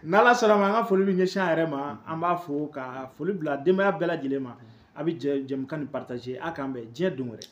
n'ala sɔnna ma an ka foli bɛ ɲɛsin a yɛrɛ ma an b'a fo ka foli bila denbaya bɛɛ lajɛlen ma a bɛ jɛmukan nin partager a k'an bɛn diɲɛ don wɛrɛ